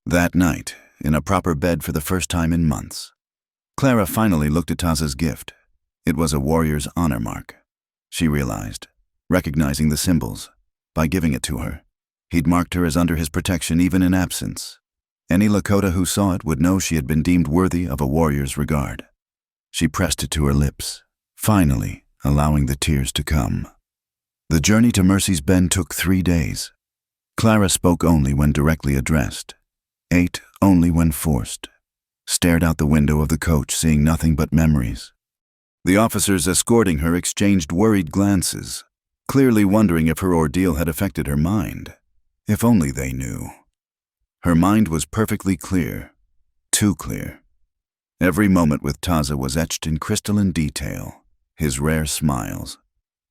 That night, in a proper bed for the first time in months, Clara finally looked at Taza's gift. It was a warrior's honor mark. She realized, recognizing the symbols, by giving it to her. He'd marked her as under his protection even in absence. Any Lakota who saw it would know she had been deemed worthy of a warrior's regard. She pressed it to her lips, finally allowing the tears to come. The journey to Mercy's Bend took 3 days. Clara spoke only when directly addressed, ate only when forced, stared out the window of the coach, seeing nothing but memories. The officers escorting her exchanged worried glances, clearly wondering if her ordeal had affected her mind. If only they knew. Her mind was perfectly clear, too clear. Every moment with Taza was etched in crystalline detail, his rare smiles,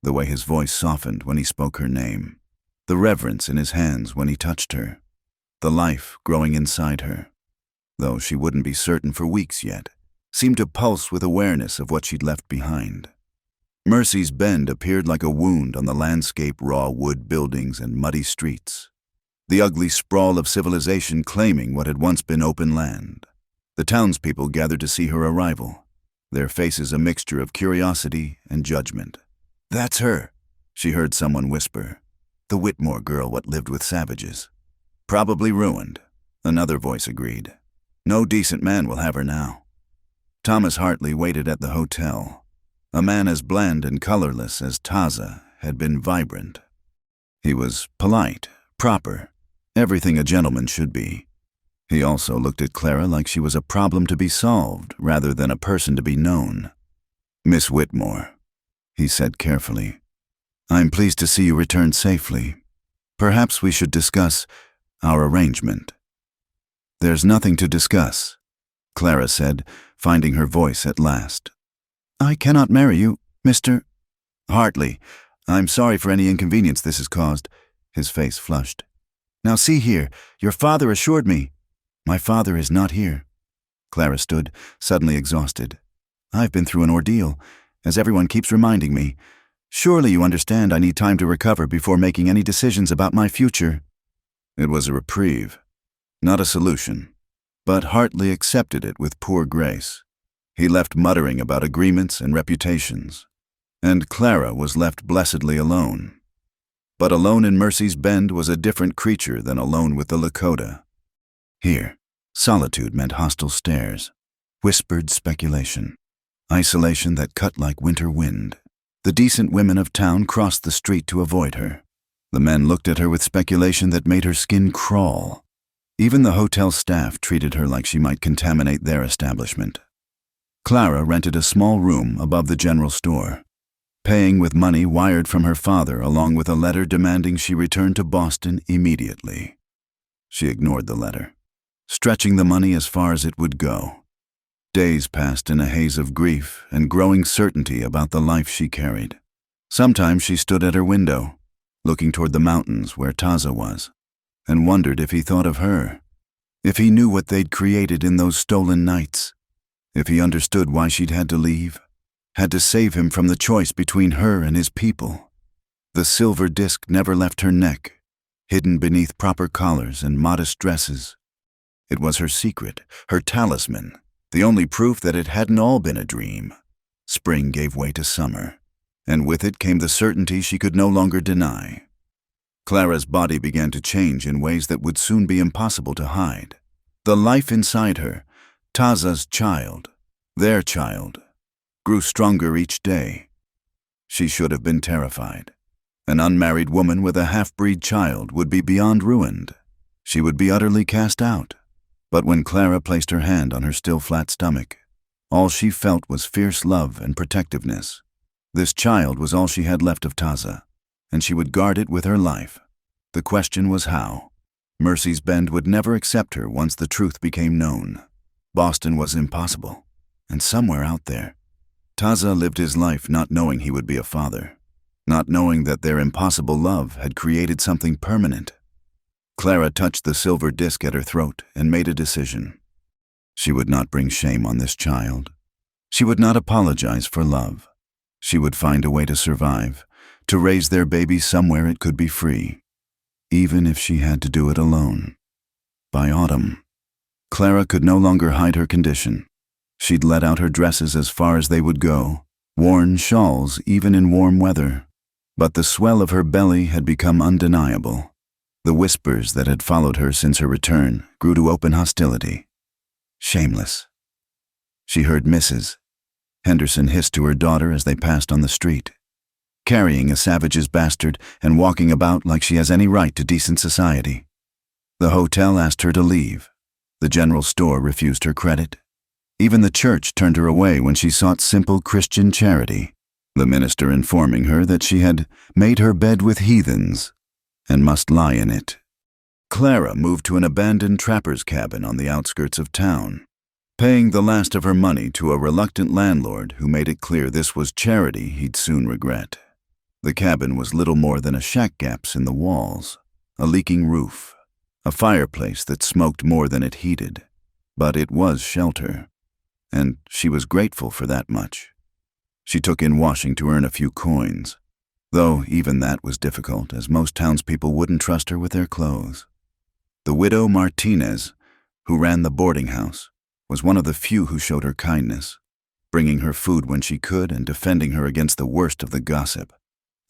the way his voice softened when he spoke her name, the reverence in his hands when he touched her, the life growing inside her, though she wouldn't be certain for weeks yet, seemed to pulse with awareness of what she'd left behind. Mercy's Bend appeared like a wound on the landscape, raw wood buildings and muddy streets, the ugly sprawl of civilization claiming what had once been open land. The townspeople gathered to see her arrival, their faces a mixture of curiosity and judgment. "That's her," she heard someone whisper. "The Whitmore girl what lived with savages." "Probably ruined," another voice agreed. "No decent man will have her now." Thomas Hartley waited at the hotel. A man as bland and colorless as Taza had been vibrant. He was polite, proper, everything a gentleman should be. He also looked at Clara like she was a problem to be solved rather than a person to be known. "Miss Whitmore," he said carefully, "I'm pleased to see you returned safely. Perhaps we should discuss our arrangement." "There's nothing to discuss," Clara said, finding her voice at last. "I cannot marry you, Mr. Hartley. I'm sorry for any inconvenience this has caused." His face flushed. "Now see here, your father assured me—" "My father is not here." Clara stood, suddenly exhausted. "I've been through an ordeal, as everyone keeps reminding me. Surely you understand I need time to recover before making any decisions about my future." It was a reprieve, not a solution, but Hartley accepted it with poor grace. He left muttering about agreements and reputations, and Clara was left blessedly alone. But alone in Mercy's Bend was a different creature than alone with the Lakota. Here, solitude meant hostile stares, whispered speculation, isolation that cut like winter wind. The decent women of town crossed the street to avoid her. The men looked at her with speculation that made her skin crawl. Even the hotel staff treated her like she might contaminate their establishment. Clara rented a small room above the general store, paying with money wired from her father along with a letter demanding she return to Boston immediately. She ignored the letter, stretching the money as far as it would go. Days passed in a haze of grief and growing certainty about the life she carried. Sometimes she stood at her window, looking toward the mountains where Taza was, and wondered if he thought of her, if he knew what they'd created in those stolen nights, if he understood why she'd had to leave, had to save him from the choice between her and his people. The silver disc never left her neck, hidden beneath proper collars and modest dresses. It was her secret, her talisman, the only proof that it hadn't all been a dream. Spring gave way to summer, and with it came the certainty she could no longer deny. Clara's body began to change in ways that would soon be impossible to hide. The life inside her, Taza's child, their child, grew stronger each day. She should have been terrified. An unmarried woman with a half-breed child would be beyond ruined. She would be utterly cast out. But when Clara placed her hand on her still flat stomach, all she felt was fierce love and protectiveness. This child was all she had left of Taza, and she would guard it with her life. The question was how. Mercy's Bend would never accept her once the truth became known. Boston was impossible, and somewhere out there, Taza lived his life not knowing he would be a father, not knowing that their impossible love had created something permanent. Clara touched the silver disc at her throat and made a decision. She would not bring shame on this child. She would not apologize for love. She would find a way to survive, to raise their baby somewhere it could be free, even if she had to do it alone. By autumn, Clara could no longer hide her condition. She'd let out her dresses as far as they would go, worn shawls even in warm weather. But the swell of her belly had become undeniable. The whispers that had followed her since her return grew to open hostility. Shameless. She heard Mrs. Henderson hiss to her daughter as they passed on the street, carrying a savage's bastard and walking about like she has any right to decent society. The hotel asked her to leave. The general store refused her credit. Even the church turned her away when she sought simple Christian charity, the minister informing her that she had made her bed with heathens and must lie in it. Clara moved to an abandoned trapper's cabin on the outskirts of town, paying the last of her money to a reluctant landlord who made it clear this was charity he'd soon regret. The cabin was little more than a shack gaps in the walls, a leaking roof, a fireplace that smoked more than it heated. But it was shelter, and she was grateful for that much. She took in washing to earn a few coins, though even that was difficult, as most townspeople wouldn't trust her with their clothes. The widow Martinez, who ran the boarding house, was one of the few who showed her kindness, bringing her food when she could and defending her against the worst of the gossip.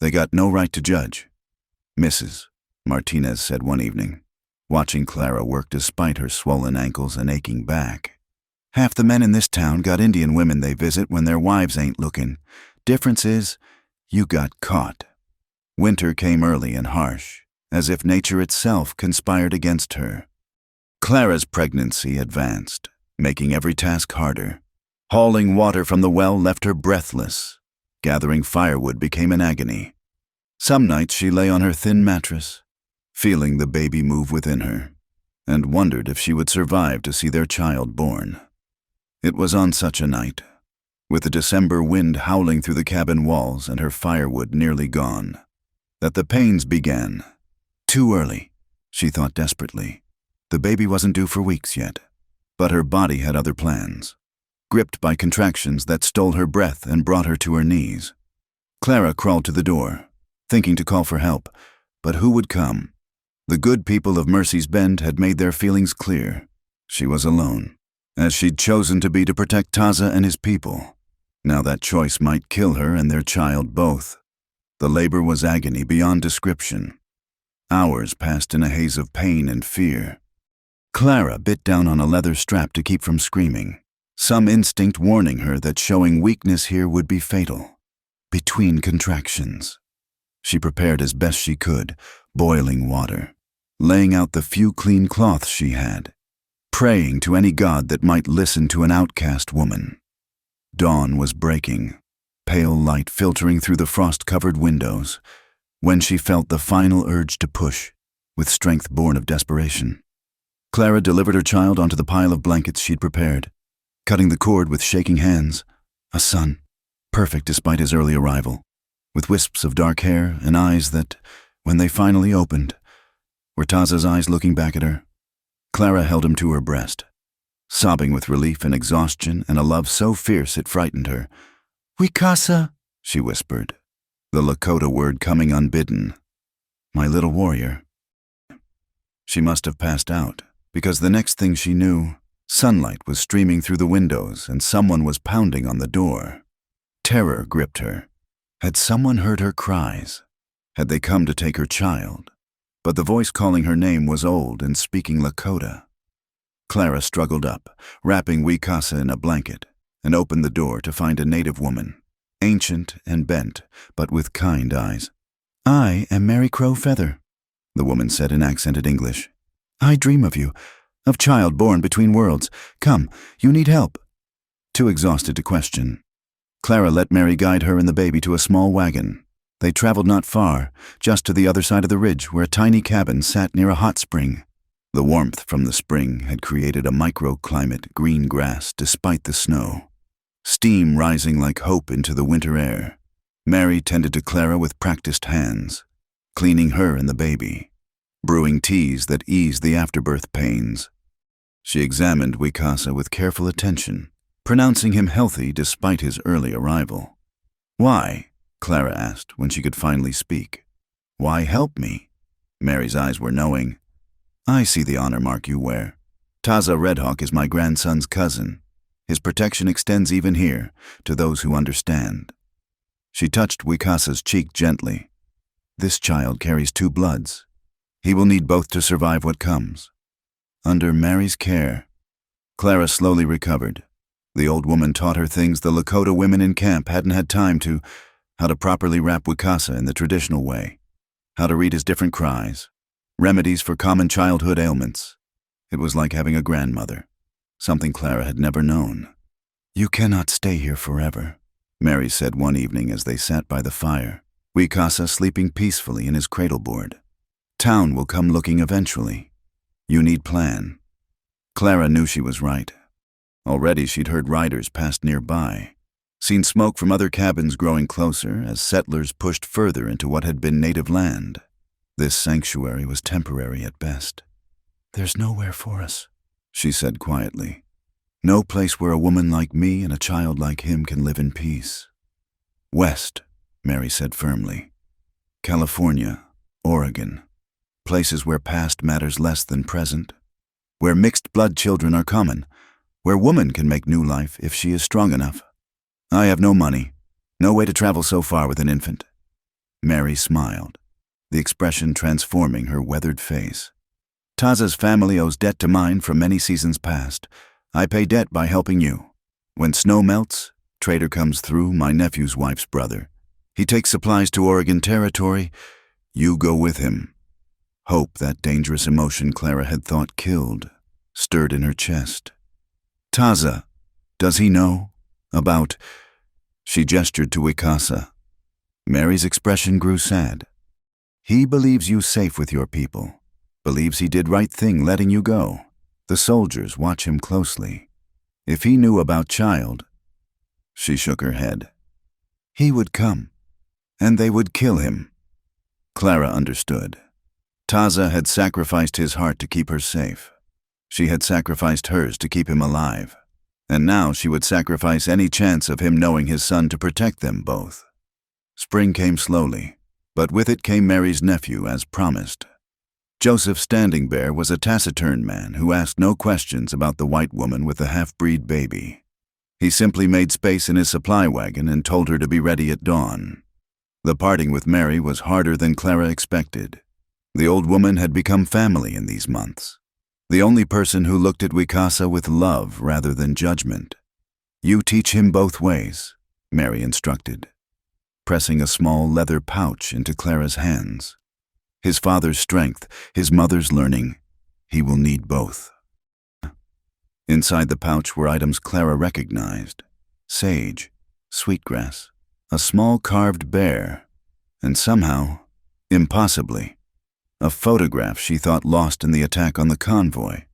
They got no right to judge. Mrs. Martinez said one evening, watching Clara work despite her swollen ankles and aching back. Half the men in this town got Indian women they visit when their wives ain't looking. Difference is, you got caught. Winter came early and harsh, as if nature itself conspired against her. Clara's pregnancy advanced, making every task harder. Hauling water from the well left her breathless. Gathering firewood became an agony. Some nights she lay on her thin mattress, feeling the baby move within her, and wondered if she would survive to see their child born. It was on such a night, with the December wind howling through the cabin walls and her firewood nearly gone, that the pains began. Too early, she thought desperately. The baby wasn't due for weeks yet, but her body had other plans, gripped by contractions that stole her breath and brought her to her knees. Clara crawled to the door, thinking to call for help, but who would come? The good people of Mercy's Bend had made their feelings clear. She was alone, as she'd chosen to be to protect Taza and his people. Now that choice might kill her and their child both. The labor was agony beyond description. Hours passed in a haze of pain and fear. Clara bit down on a leather strap to keep from screaming, some instinct warning her that showing weakness here would be fatal. Between contractions, she prepared as best she could, boiling water, laying out the few clean cloths she had, praying to any god that might listen to an outcast woman. Dawn was breaking, pale light filtering through the frost-covered windows, when she felt the final urge to push, with strength born of desperation. Clara delivered her child onto the pile of blankets she'd prepared, cutting the cord with shaking hands. A son, perfect despite his early arrival, with wisps of dark hair and eyes that, when they finally opened, were Taza's eyes looking back at her. Clara held him to her breast, sobbing with relief and exhaustion and a love so fierce it frightened her. "Wikasa," she whispered, the Lakota word coming unbidden. "My little warrior." She must have passed out, because the next thing she knew, sunlight was streaming through the windows and someone was pounding on the door. Terror gripped her. Had someone heard her cries? Had they come to take her child? But the voice calling her name was old and speaking Lakota. Clara struggled up, wrapping Wikasa in a blanket, and opened the door to find a native woman, ancient and bent, but with kind eyes. "I am Mary Crow Feather," the woman said in accented English. "I dream of you, of child born between worlds. Come, you need help." Too exhausted to question, Clara let Mary guide her and the baby to a small wagon. They traveled not far, just to the other side of the ridge where a tiny cabin sat near a hot spring. The warmth from the spring had created a microclimate green grass despite the snow, steam rising like hope into the winter air. Mary tended to Clara with practiced hands, cleaning her and the baby, brewing teas that eased the afterbirth pains. She examined Wikasa with careful attention, pronouncing him healthy despite his early arrival. "Why?" Clara asked when she could finally speak. "Why help me?" Mary's eyes were knowing. "I see the honor mark you wear. Taza Redhawk is my grandson's cousin. His protection extends even here, to those who understand." She touched Wikasa's cheek gently. "This child carries two bloods. He will need both to survive what comes." Under Mary's care, Clara slowly recovered. The old woman taught her things the Lakota women in camp hadn't had time to: how to properly wrap Wikasa in the traditional way, how to read his different cries, remedies for common childhood ailments. It was like having a grandmother, something Clara had never known. "You cannot stay here forever," Mary said one evening as they sat by the fire, Wikasa sleeping peacefully in his cradleboard. "Town will come looking eventually. You need plan." Clara knew she was right. Already she'd heard riders pass nearby, seen smoke from other cabins growing closer as settlers pushed further into what had been native land. This sanctuary was temporary at best. "There's nowhere for us," she said quietly. "No place where a woman like me and a child like him can live in peace." "West," Mary said firmly. "California, Oregon. Places where past matters less than present. Where mixed blood children are common. Where woman can make new life if she is strong enough. I have no money, no way to travel so far with an infant." Mary smiled, the expression transforming her weathered face. "Taza's family owes debt to mine from many seasons past. I pay debt by helping you. When snow melts, trader comes through, my nephew's wife's brother. He takes supplies to Oregon territory. You go with him." Hope, that dangerous emotion Clara had thought killed, stirred in her chest. "Taza, does he know about—" She gestured to Wikasa. Mary's expression grew sad. "He believes you safe with your people, believes he did right thing letting you go. The soldiers watch him closely. If he knew about child—" She shook her head. "He would come, and they would kill him." Clara understood. Taza had sacrificed his heart to keep her safe. She had sacrificed hers to keep him alive. And now she would sacrifice any chance of him knowing his son to protect them both. Spring came slowly, but with it came Mary's nephew as promised. Joseph Standing Bear was a taciturn man who asked no questions about the white woman with the half-breed baby. He simply made space in his supply wagon and told her to be ready at dawn. The parting with Mary was harder than Clara expected. The old woman had become family in these months. The only person who looked at Wikasa with love rather than judgment. "You teach him both ways," Mary instructed, pressing a small leather pouch into Clara's hands. "His father's strength, his mother's learning. He will need both." Inside the pouch were items Clara recognized: sage, sweetgrass, a small carved bear, and somehow, impossibly, a photograph she thought lost in the attack on the convoy,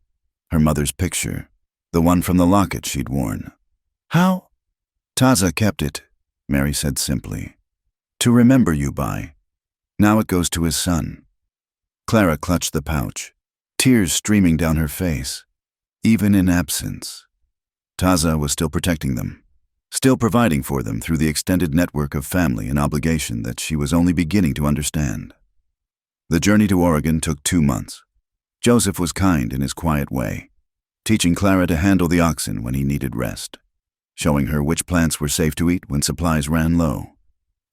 her mother's picture, The one from the locket she'd worn. How? Taza kept it, Mary said simply. To remember you by. Now it goes to his son. Clara clutched the pouch, tears streaming down her face. Even in absence, Taza was still protecting them, still providing for them through the extended network of family and obligation that she was only beginning to understand. The journey to Oregon took 2 months. Joseph was kind in his quiet way, teaching Clara to handle the oxen when he needed rest, showing her which plants were safe to eat when supplies ran low.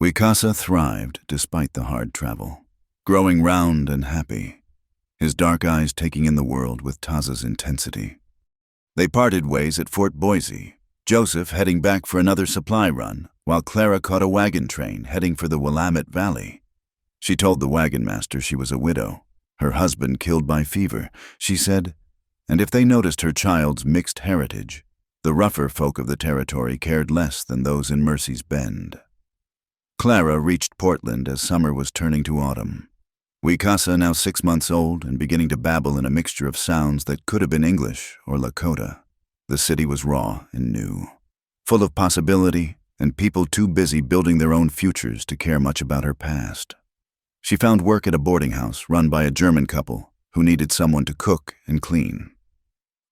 Wicasa thrived despite the hard travel, growing round and happy, his dark eyes taking in the world with Taza's intensity. They parted ways at Fort Boise, Joseph heading back for another supply run, while Clara caught a wagon train heading for the Willamette Valley. She told the wagon master she was a widow, her husband killed by fever, she said, and if they noticed her child's mixed heritage, the rougher folk of the territory cared less than those in Mercy's Bend. Clara reached Portland as summer was turning to autumn. Wicasa, now 6 months old and beginning to babble in a mixture of sounds that could have been English or Lakota. The city was raw and new, full of possibility and people too busy building their own futures to care much about her past. She found work at a boarding house run by a German couple who needed someone to cook and clean.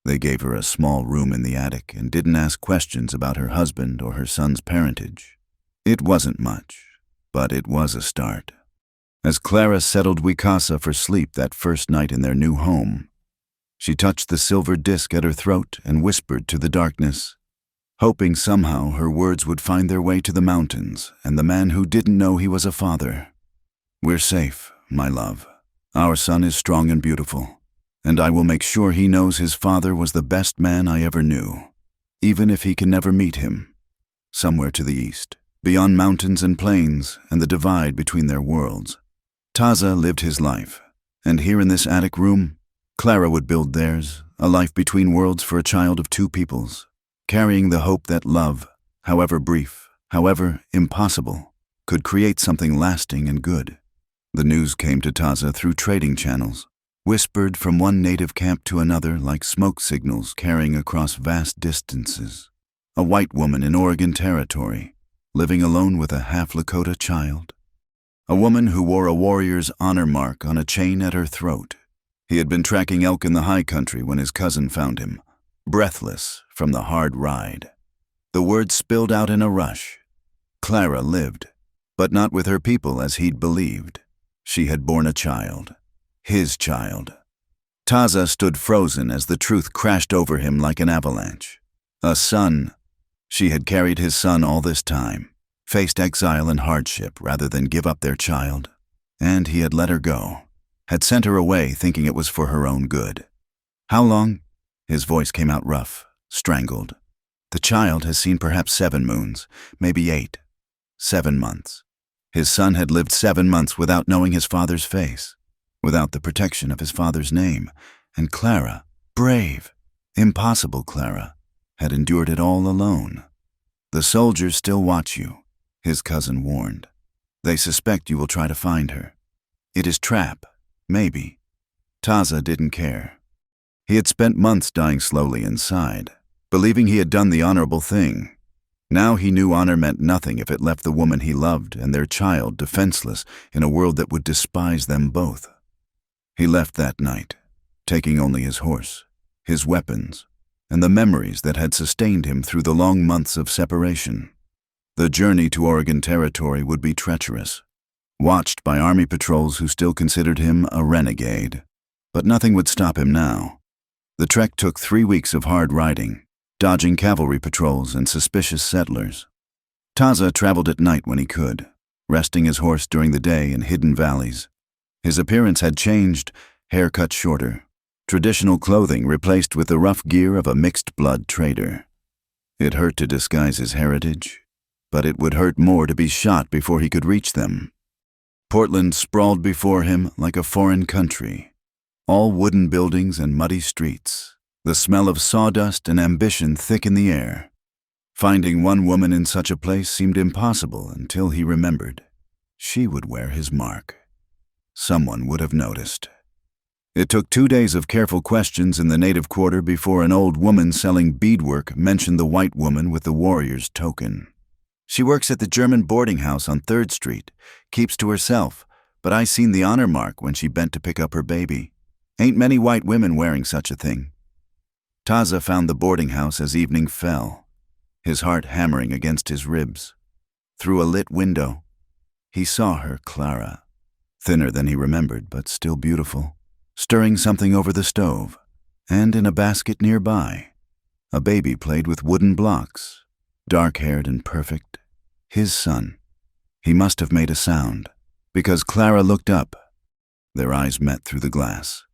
They gave her a small room in the attic and didn't ask questions about her husband or her son's parentage. It wasn't much, but it was a start. As Clara settled Wicasa for sleep that first night in their new home, she touched the silver disc at her throat and whispered to the darkness, hoping somehow her words would find their way to the mountains and the man who didn't know he was a father. We're safe, my love. Our son is strong and beautiful, and I will make sure he knows his father was the best man I ever knew, even if he can never meet him. Somewhere to the east, beyond mountains and plains and the divide between their worlds, Taza lived his life, and here in this attic room, Clara would build theirs, a life between worlds for a child of 2 peoples, carrying the hope that love, however brief, however impossible, could create something lasting and good. The news came to Taza through trading channels, whispered from one native camp to another like smoke signals carrying across vast distances. A white woman in Oregon Territory, living alone with a half-Lakota child. A woman who wore a warrior's honor mark on a chain at her throat. He had been tracking elk in the high country when his cousin found him, breathless from the hard ride. The words spilled out in a rush. Clara lived, but not with her people as he'd believed. She had borne a child. His child. Taza stood frozen as the truth crashed over him like an avalanche. A son. She had carried his son all this time, faced exile and hardship rather than give up their child. And he had let her go, had sent her away thinking it was for her own good. How long? His voice came out rough, strangled. The child has seen perhaps 7 moons, maybe 8. 7 months. His son had lived 7 months without knowing his father's face, without the protection of his father's name, and Clara, brave, impossible Clara, had endured it all alone. The soldiers still watch you, his cousin warned. They suspect you will try to find her. It is trap, maybe. Taza didn't care. He had spent months dying slowly inside, believing he had done the honorable thing. Now he knew honor meant nothing if it left the woman he loved and their child defenseless in a world that would despise them both. He left that night, taking only his horse, his weapons, and the memories that had sustained him through the long months of separation. The journey to Oregon Territory would be treacherous, watched by army patrols who still considered him a renegade. But nothing would stop him now. The trek took 3 weeks of hard riding, dodging cavalry patrols and suspicious settlers. Taza traveled at night when he could, resting his horse during the day in hidden valleys. His appearance had changed, hair cut shorter, traditional clothing replaced with the rough gear of a mixed-blood trader. It hurt to disguise his heritage, but it would hurt more to be shot before he could reach them. Portland sprawled before him like a foreign country, all wooden buildings and muddy streets, the smell of sawdust and ambition thick in the air. Finding one woman in such a place seemed impossible until he remembered. She would wear his mark. Someone would have noticed. It took 2 days of careful questions in the native quarter before an old woman selling beadwork mentioned the white woman with the warrior's token. She works at the German boarding house on 3rd Street, keeps to herself, but I seen the honor mark when she bent to pick up her baby. Ain't many white women wearing such a thing. Taza found the boarding house as evening fell, his heart hammering against his ribs. Through a lit window, he saw her, Clara, thinner than he remembered, but still beautiful, stirring something over the stove, and in a basket nearby, a baby played with wooden blocks, dark-haired and perfect. His son. He must have made a sound, because Clara looked up. Their eyes met through the glass,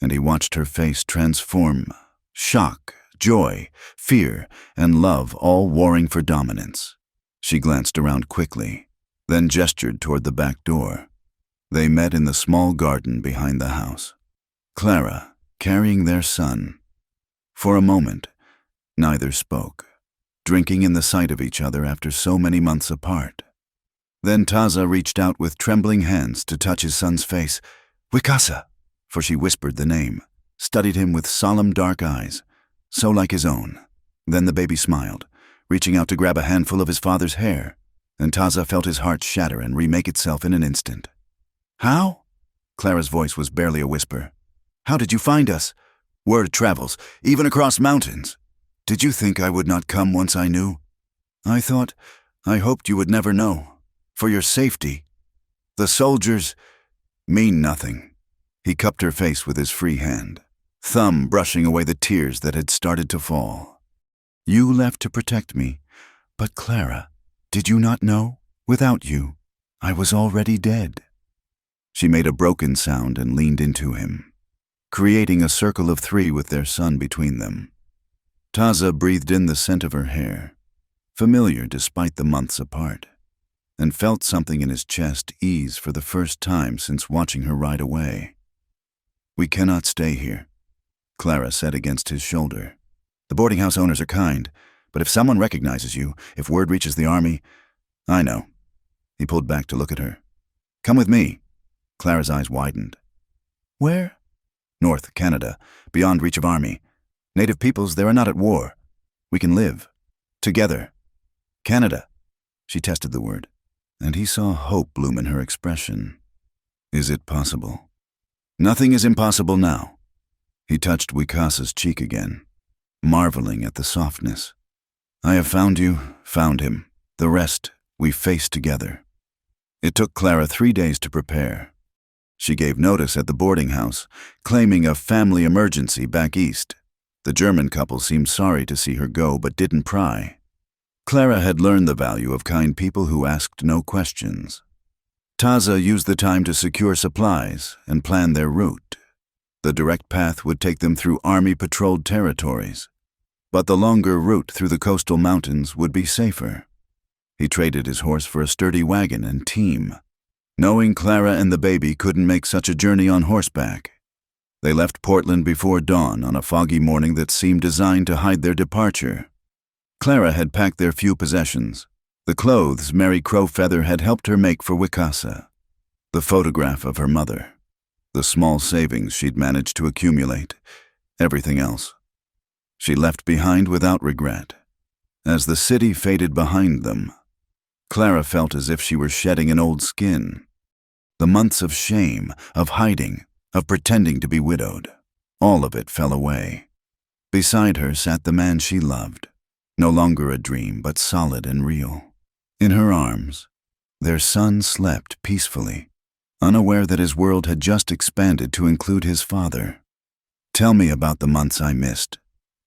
and he watched her face transform. Shock, joy, fear, and love all warring for dominance. She glanced around quickly, then gestured toward the back door. They met in the small garden behind the house. Clara, carrying their son. For a moment, neither spoke, drinking in the sight of each other after so many months apart. Then Taza reached out with trembling hands to touch his son's face. "Wicasa," for she whispered the name, studied him with solemn dark eyes, so like his own. Then the baby smiled, reaching out to grab a handful of his father's hair, and Taza felt his heart shatter and remake itself in an instant. "How?" Clara's voice was barely a whisper. "How did you find us? Word travels, even across mountains. Did you think I would not come once I knew? I hoped you would never know. For your safety. The soldiers mean nothing." He cupped her face with his free hand, thumb brushing away the tears that had started to fall. "You left to protect me, but Clara, did you not know? Without you, I was already dead." She made a broken sound and leaned into him, creating a circle of 3 with their son between them. Taza breathed in the scent of her hair, familiar despite the months apart, and felt something in his chest ease for the first time since watching her ride away. "We cannot stay here," Clara said against his shoulder. "The boarding house owners are kind, but if someone recognizes you, if word reaches the army—" "I know." He pulled back to look at her. "Come with me." Clara's eyes widened. "Where?" "North, Canada, beyond reach of army. Native peoples, they are not at war. We can live. Together. Canada." She tested the word, and he saw hope bloom in her expression. "Is it possible?" "Nothing is impossible now." He touched Wicasa's cheek again, marveling at the softness. "I have found you, found him. The rest we face together." It took Clara 3 days to prepare. She gave notice at the boarding house, claiming a family emergency back east. The German couple seemed sorry to see her go but didn't pry. Clara had learned the value of kind people who asked no questions. Taza used the time to secure supplies and plan their route. The direct path would take them through army-patrolled territories, but the longer route through the coastal mountains would be safer. He traded his horse for a sturdy wagon and team, knowing Clara and the baby couldn't make such a journey on horseback. They left Portland before dawn on a foggy morning that seemed designed to hide their departure. Clara had packed their few possessions. The clothes Mary Crowfeather had helped her make for Wicasa, the photograph of her mother, the small savings she'd managed to accumulate, everything else. She left behind without regret. As the city faded behind them, Clara felt as if she were shedding an old skin. The months of shame, of hiding, of pretending to be widowed, all of it fell away. Beside her sat the man she loved, no longer a dream but solid and real. In her arms, their son slept peacefully, unaware that his world had just expanded to include his father. "Tell me about the months I missed,"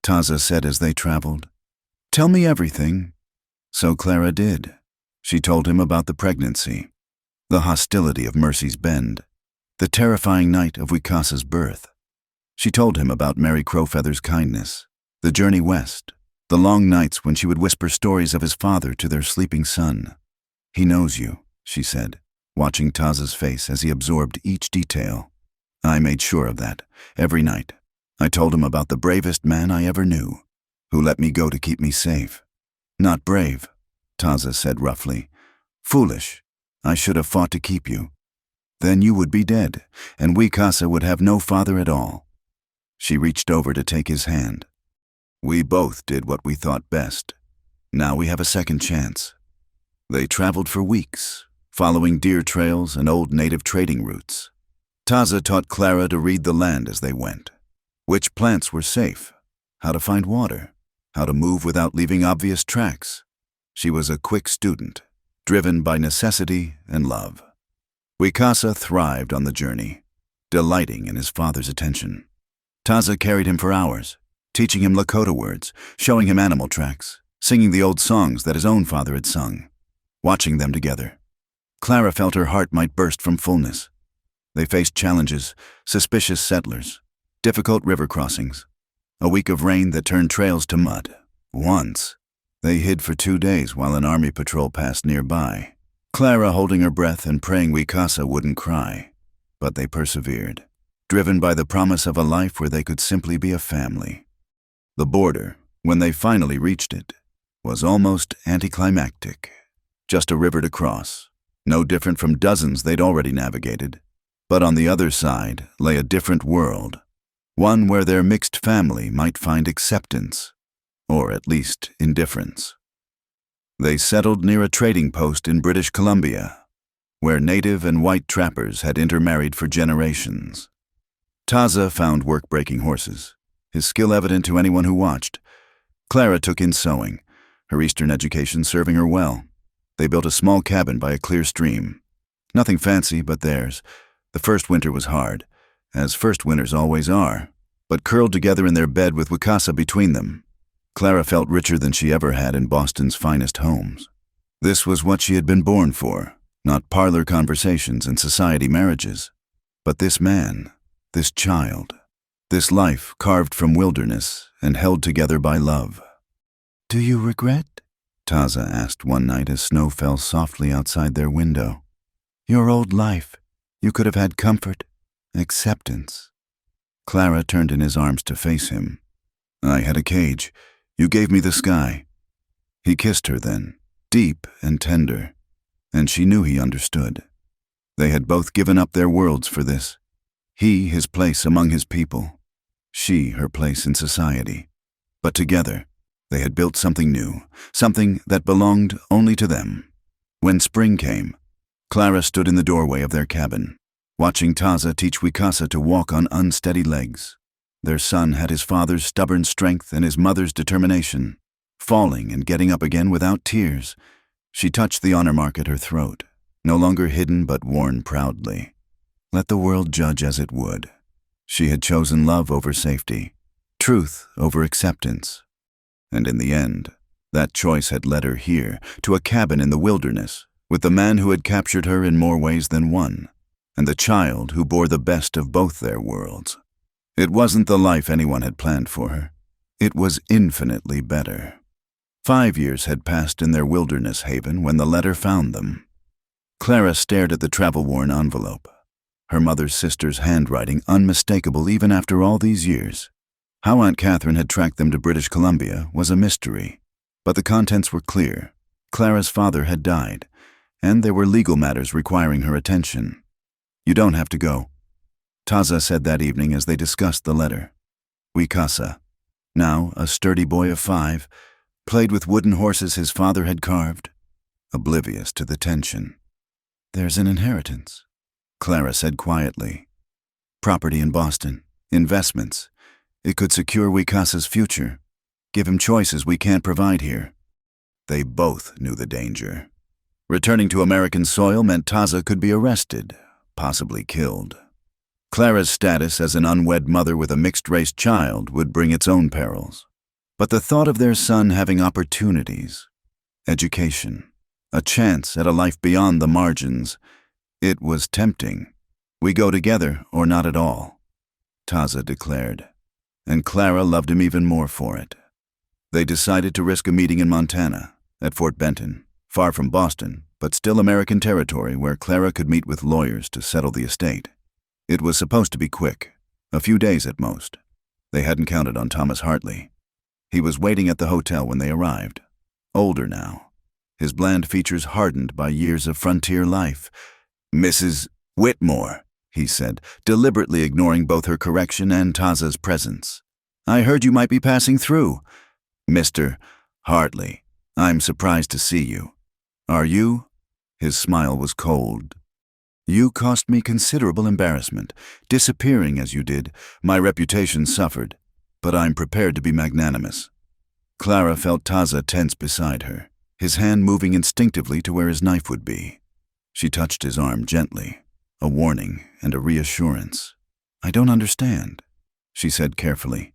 Taza said as they traveled. "Tell me everything." So Clara did. She told him about the pregnancy, the hostility of Mercy's Bend, the terrifying night of Wicasa's birth. She told him about Mary Crowfeather's kindness, the journey west, the long nights when she would whisper stories of his father to their sleeping son. "He knows you," she said, watching Taza's face as he absorbed each detail. "I made sure of that, every night. I told him about the bravest man I ever knew, who let me go to keep me safe." "Not brave," Taza said roughly. "Foolish. I should have fought to keep you." Then you would be dead, and we Casa would have no father at all." She reached over to take his hand. "We both did what we thought best. Now we have a second chance." They traveled for weeks, following deer trails and old native trading routes. Taza taught Clara to read the land as they went. Which plants were safe, how to find water, how to move without leaving obvious tracks. She was a quick student, driven by necessity and love. Wicasa thrived on the journey, delighting in his father's attention. Taza carried him for hours, teaching him Lakota words, showing him animal tracks, singing the old songs that his own father had sung, watching them together. Clara felt her heart might burst from fullness. They faced challenges, suspicious settlers, difficult river crossings, a week of rain that turned trails to mud. Once, they hid for 2 days while an army patrol passed nearby, Clara holding her breath and praying Wicasa wouldn't cry. But they persevered, driven by the promise of a life where they could simply be a family. The border, when they finally reached it, was almost anticlimactic. Just a river to cross, no different from dozens they'd already navigated. But on the other side lay a different world, one where their mixed family might find acceptance, or at least indifference. They settled near a trading post in British Columbia, where native and white trappers had intermarried for generations. Taza found work breaking horses, his skill evident to anyone who watched. Clara took in sewing, her Eastern education serving her well. They built a small cabin by a clear stream. Nothing fancy but theirs. The first winter was hard, as first winters always are, but curled together in their bed with Wicasa between them, Clara felt richer than she ever had in Boston's finest homes. This was what she had been born for, not parlor conversations and society marriages, but this man, this child, this life carved from wilderness and held together by love. "Do you regret?" Taza asked one night as snow fell softly outside their window. "Your old life. You could have had comfort, acceptance." Clara turned in his arms to face him. "I had a cage. You gave me the sky." He kissed her then, deep and tender, and she knew he understood. They had both given up their worlds for this. He his place among his people, she her place in society. But together, they had built something new, something that belonged only to them. When spring came, Clara stood in the doorway of their cabin, watching Taza teach Wicasa to walk on unsteady legs. Their son had his father's stubborn strength and his mother's determination, falling and getting up again without tears. She touched the honor mark at her throat, no longer hidden but worn proudly. Let the world judge as it would. She had chosen love over safety, truth over acceptance. And in the end, that choice had led her here, to a cabin in the wilderness, with the man who had captured her in more ways than one, and the child who bore the best of both their worlds. It wasn't the life anyone had planned for her. It was infinitely better. 5 years had passed in their wilderness haven when the letter found them. Clara stared at the travel-worn envelope, her mother's sister's handwriting unmistakable even after all these years. How Aunt Catherine had tracked them to British Columbia was a mystery, but the contents were clear. Clara's father had died, and there were legal matters requiring her attention. "You don't have to go," Taza said that evening as they discussed the letter. Wicasa, now a sturdy boy of 5, played with wooden horses his father had carved, oblivious to the tension. "There's an inheritance," Clara said quietly. "Property in Boston, investments. It could secure Wicasa's future, give him choices we can't provide here." They both knew the danger. Returning to American soil meant Taza could be arrested, possibly killed. Clara's status as an unwed mother with a mixed-race child would bring its own perils. But the thought of their son having opportunities, education, a chance at a life beyond the margins, it was tempting. "We go together or not at all," Taza declared, and Clara loved him even more for it. They decided to risk a meeting in Montana, at Fort Benton, far from Boston, but still American territory where Clara could meet with lawyers to settle the estate. It was supposed to be quick, a few days at most. They hadn't counted on Thomas Hartley. He was waiting at the hotel when they arrived, older now, his bland features hardened by years of frontier life. "Mrs. Whitmore, he said, deliberately ignoring both her correction and Taza's presence. I heard you might be passing through. Mr. Hartley, I'm surprised to see you. Are you? His smile was cold. You cost me considerable embarrassment. Disappearing as you did, my reputation suffered, but I'm prepared to be magnanimous. Clara felt Taza tense beside her, his hand moving instinctively to where his knife would be. She touched his arm gently, a warning and a reassurance. I don't understand, she said carefully.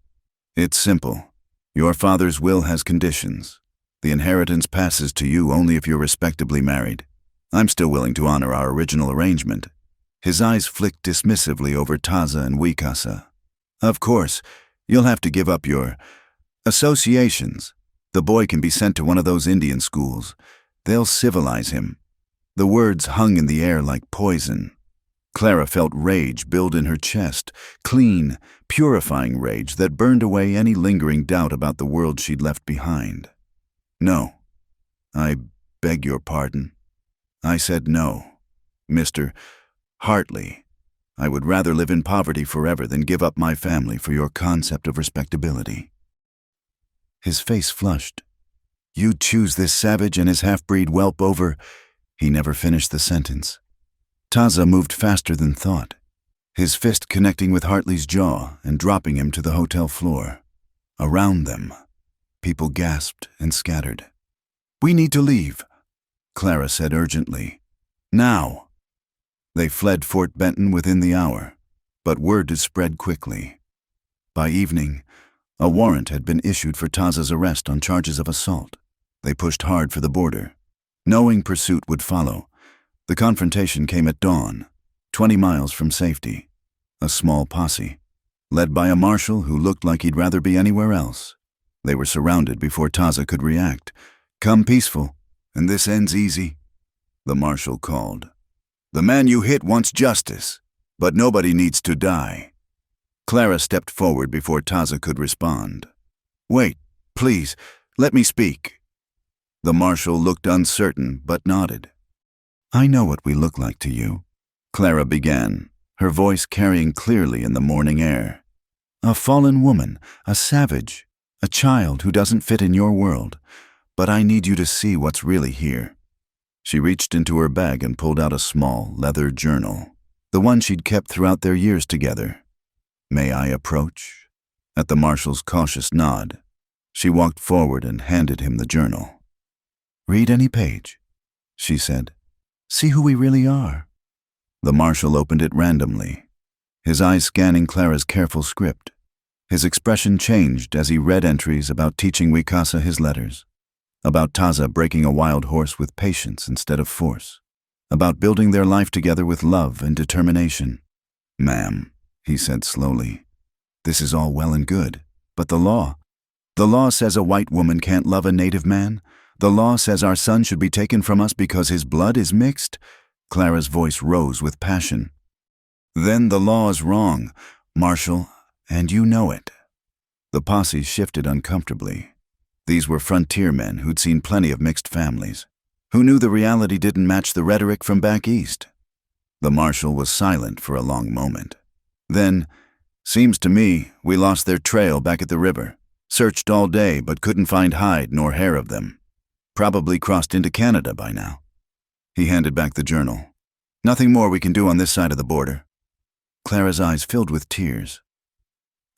It's simple. Your father's will has conditions. The inheritance passes to you only if you're respectably married. I'm still willing to honor our original arrangement. His eyes flicked dismissively over Taza and Wicasa. Of course, you'll have to give up your associations. The boy can be sent to one of those Indian schools. They'll civilize him. The words hung in the air like poison. Clara felt rage build in her chest, clean, purifying rage that burned away any lingering doubt about the world she'd left behind. No. I beg your pardon. I said no. Mr. Hartley, I would rather live in poverty forever than give up my family for your concept of respectability. His face flushed. You'd choose this savage and his half-breed whelp over... He never finished the sentence. Taza moved faster than thought, his fist connecting with Hartley's jaw and dropping him to the hotel floor. Around them, people gasped and scattered. We need to leave, Clara said urgently. Now. They fled Fort Benton within the hour, but word had spread quickly. By evening, a warrant had been issued for Taza's arrest on charges of assault. They pushed hard for the border, knowing pursuit would follow. The confrontation came at dawn, 20 miles from safety. A small posse, led by a marshal who looked like he'd rather be anywhere else. They were surrounded before Taza could react. Come peaceful, and this ends easy, the marshal called. The man you hit wants justice, but nobody needs to die. Clara stepped forward before Taza could respond. Wait, please, let me speak. The marshal looked uncertain, but nodded. I know what we look like to you, Clara began, her voice carrying clearly in the morning air. A fallen woman, a savage, a child who doesn't fit in your world, but I need you to see what's really here. She reached into her bag and pulled out a small leather journal, the one she'd kept throughout their years together. May I approach? At the marshal's cautious nod, she walked forward and handed him the journal. Read any page, she said. See who we really are. The marshal opened it randomly, his eyes scanning Clara's careful script. His expression changed as he read entries about teaching Wicasa his letters, about Taza breaking a wild horse with patience instead of force, about building their life together with love and determination. Ma'am, he said slowly, this is all well and good, but the law says a white woman can't love a native man. The law says our son should be taken from us because his blood is mixed. Clara's voice rose with passion. Then the law is wrong, Marshal, and you know it. The posse shifted uncomfortably. These were frontier men who'd seen plenty of mixed families, who knew the reality didn't match the rhetoric from back east. The marshal was silent for a long moment. Then, seems to me, we lost their trail back at the river. Searched all day but couldn't find hide nor hair of them. Probably crossed into Canada by now. He handed back the journal. Nothing more we can do on this side of the border. Clara's eyes filled with tears.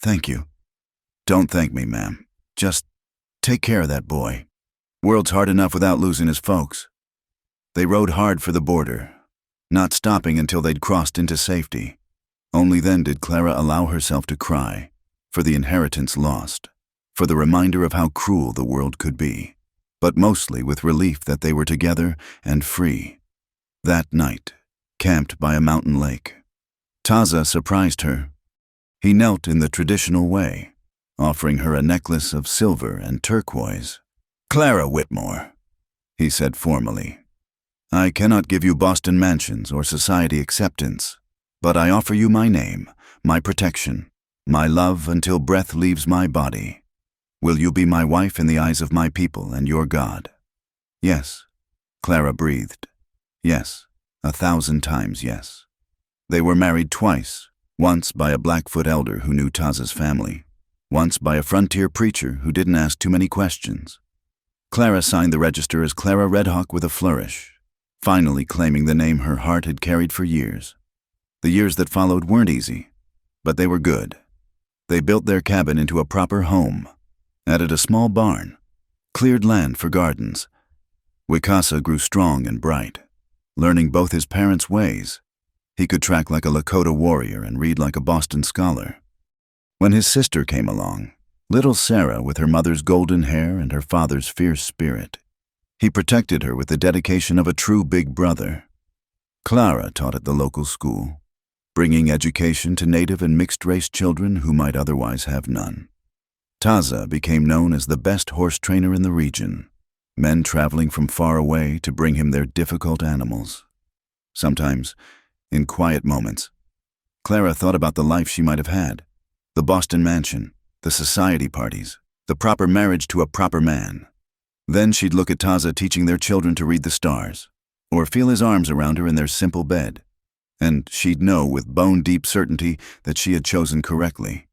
Thank you. Don't thank me, ma'am. Just take care of that boy. World's hard enough without losing his folks. They rode hard for the border, not stopping until they'd crossed into safety. Only then did Clara allow herself to cry, for the inheritance lost, for the reminder of how cruel the world could be, but mostly with relief that they were together and free. That night, camped by a mountain lake, Taza surprised her. He knelt in the traditional way, offering her a necklace of silver and turquoise. Clara Whitmore, he said formally, I cannot give you Boston mansions or society acceptance, but I offer you my name, my protection, my love until breath leaves my body. Will you be my wife in the eyes of my people and your God? Yes, Clara breathed. Yes, 1,000 times yes. They were married twice, once by a Blackfoot elder who knew Taza's family, once by a frontier preacher who didn't ask too many questions. Clara signed the register as Clara Redhawk with a flourish, finally claiming the name her heart had carried for years. The years that followed weren't easy, but they were good. They built their cabin into a proper home, added a small barn, cleared land for gardens. Wicasa grew strong and bright, learning both his parents' ways. He could track like a Lakota warrior and read like a Boston scholar. When his sister came along, little Sarah with her mother's golden hair and her father's fierce spirit, he protected her with the dedication of a true big brother. Clara taught at the local school, bringing education to native and mixed-race children who might otherwise have none. Taza became known as the best horse trainer in the region, men traveling from far away to bring him their difficult animals. Sometimes, in quiet moments, Clara thought about the life she might have had, the Boston mansion, the society parties, the proper marriage to a proper man. Then she'd look at Taza teaching their children to read the stars, or feel his arms around her in their simple bed, and she'd know with bone-deep certainty that she had chosen correctly.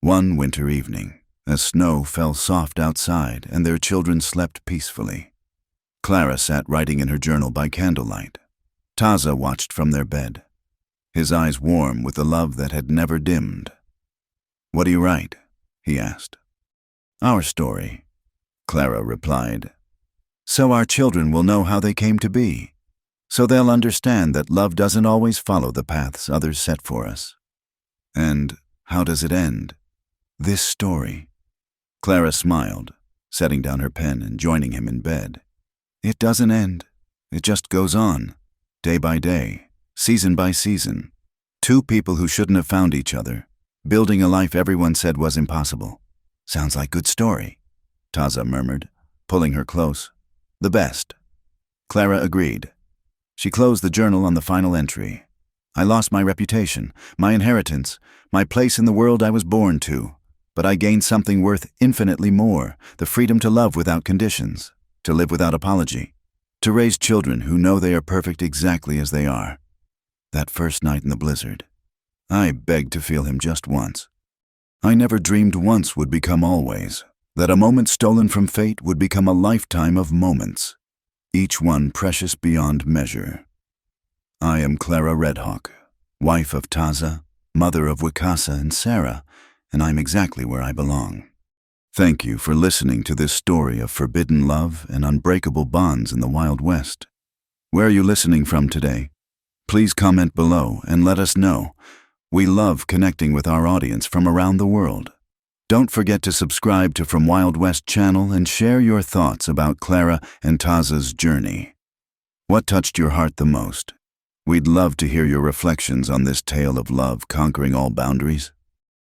One winter evening, as snow fell soft outside and their children slept peacefully, Clara sat writing in her journal by candlelight. Taza watched from their bed, his eyes warm with the love that had never dimmed. "What do you write?" he asked. "Our story," Clara replied. "So our children will know how they came to be. So they'll understand that love doesn't always follow the paths others set for us." "And how does it end? This story?" Clara smiled, setting down her pen and joining him in bed. "It doesn't end. It just goes on, day by day, season by season. Two people who shouldn't have found each other, building a life everyone said was impossible." "Sounds like good story," Taza murmured, pulling her close. "The best." Clara agreed. She closed the journal on the final entry. "I lost my reputation, my inheritance, my place in the world I was born to, but I gained something worth infinitely more, the freedom to love without conditions, to live without apology, to raise children who know they are perfect exactly as they are." That first night in the blizzard, I begged to feel him just once. I never dreamed once would become always, that a moment stolen from fate would become a lifetime of moments, each one precious beyond measure. I am Clara Redhawk, wife of Taza, mother of Wicasa and Sarah, and I'm exactly where I belong. Thank you for listening to this story of forbidden love and unbreakable bonds in the Wild West. Where are you listening from today? Please comment below and let us know. We love connecting with our audience from around the world. Don't forget to subscribe to From Wild West channel and share your thoughts about Clara and Taza's journey. What touched your heart the most? We'd love to hear your reflections on this tale of love conquering all boundaries.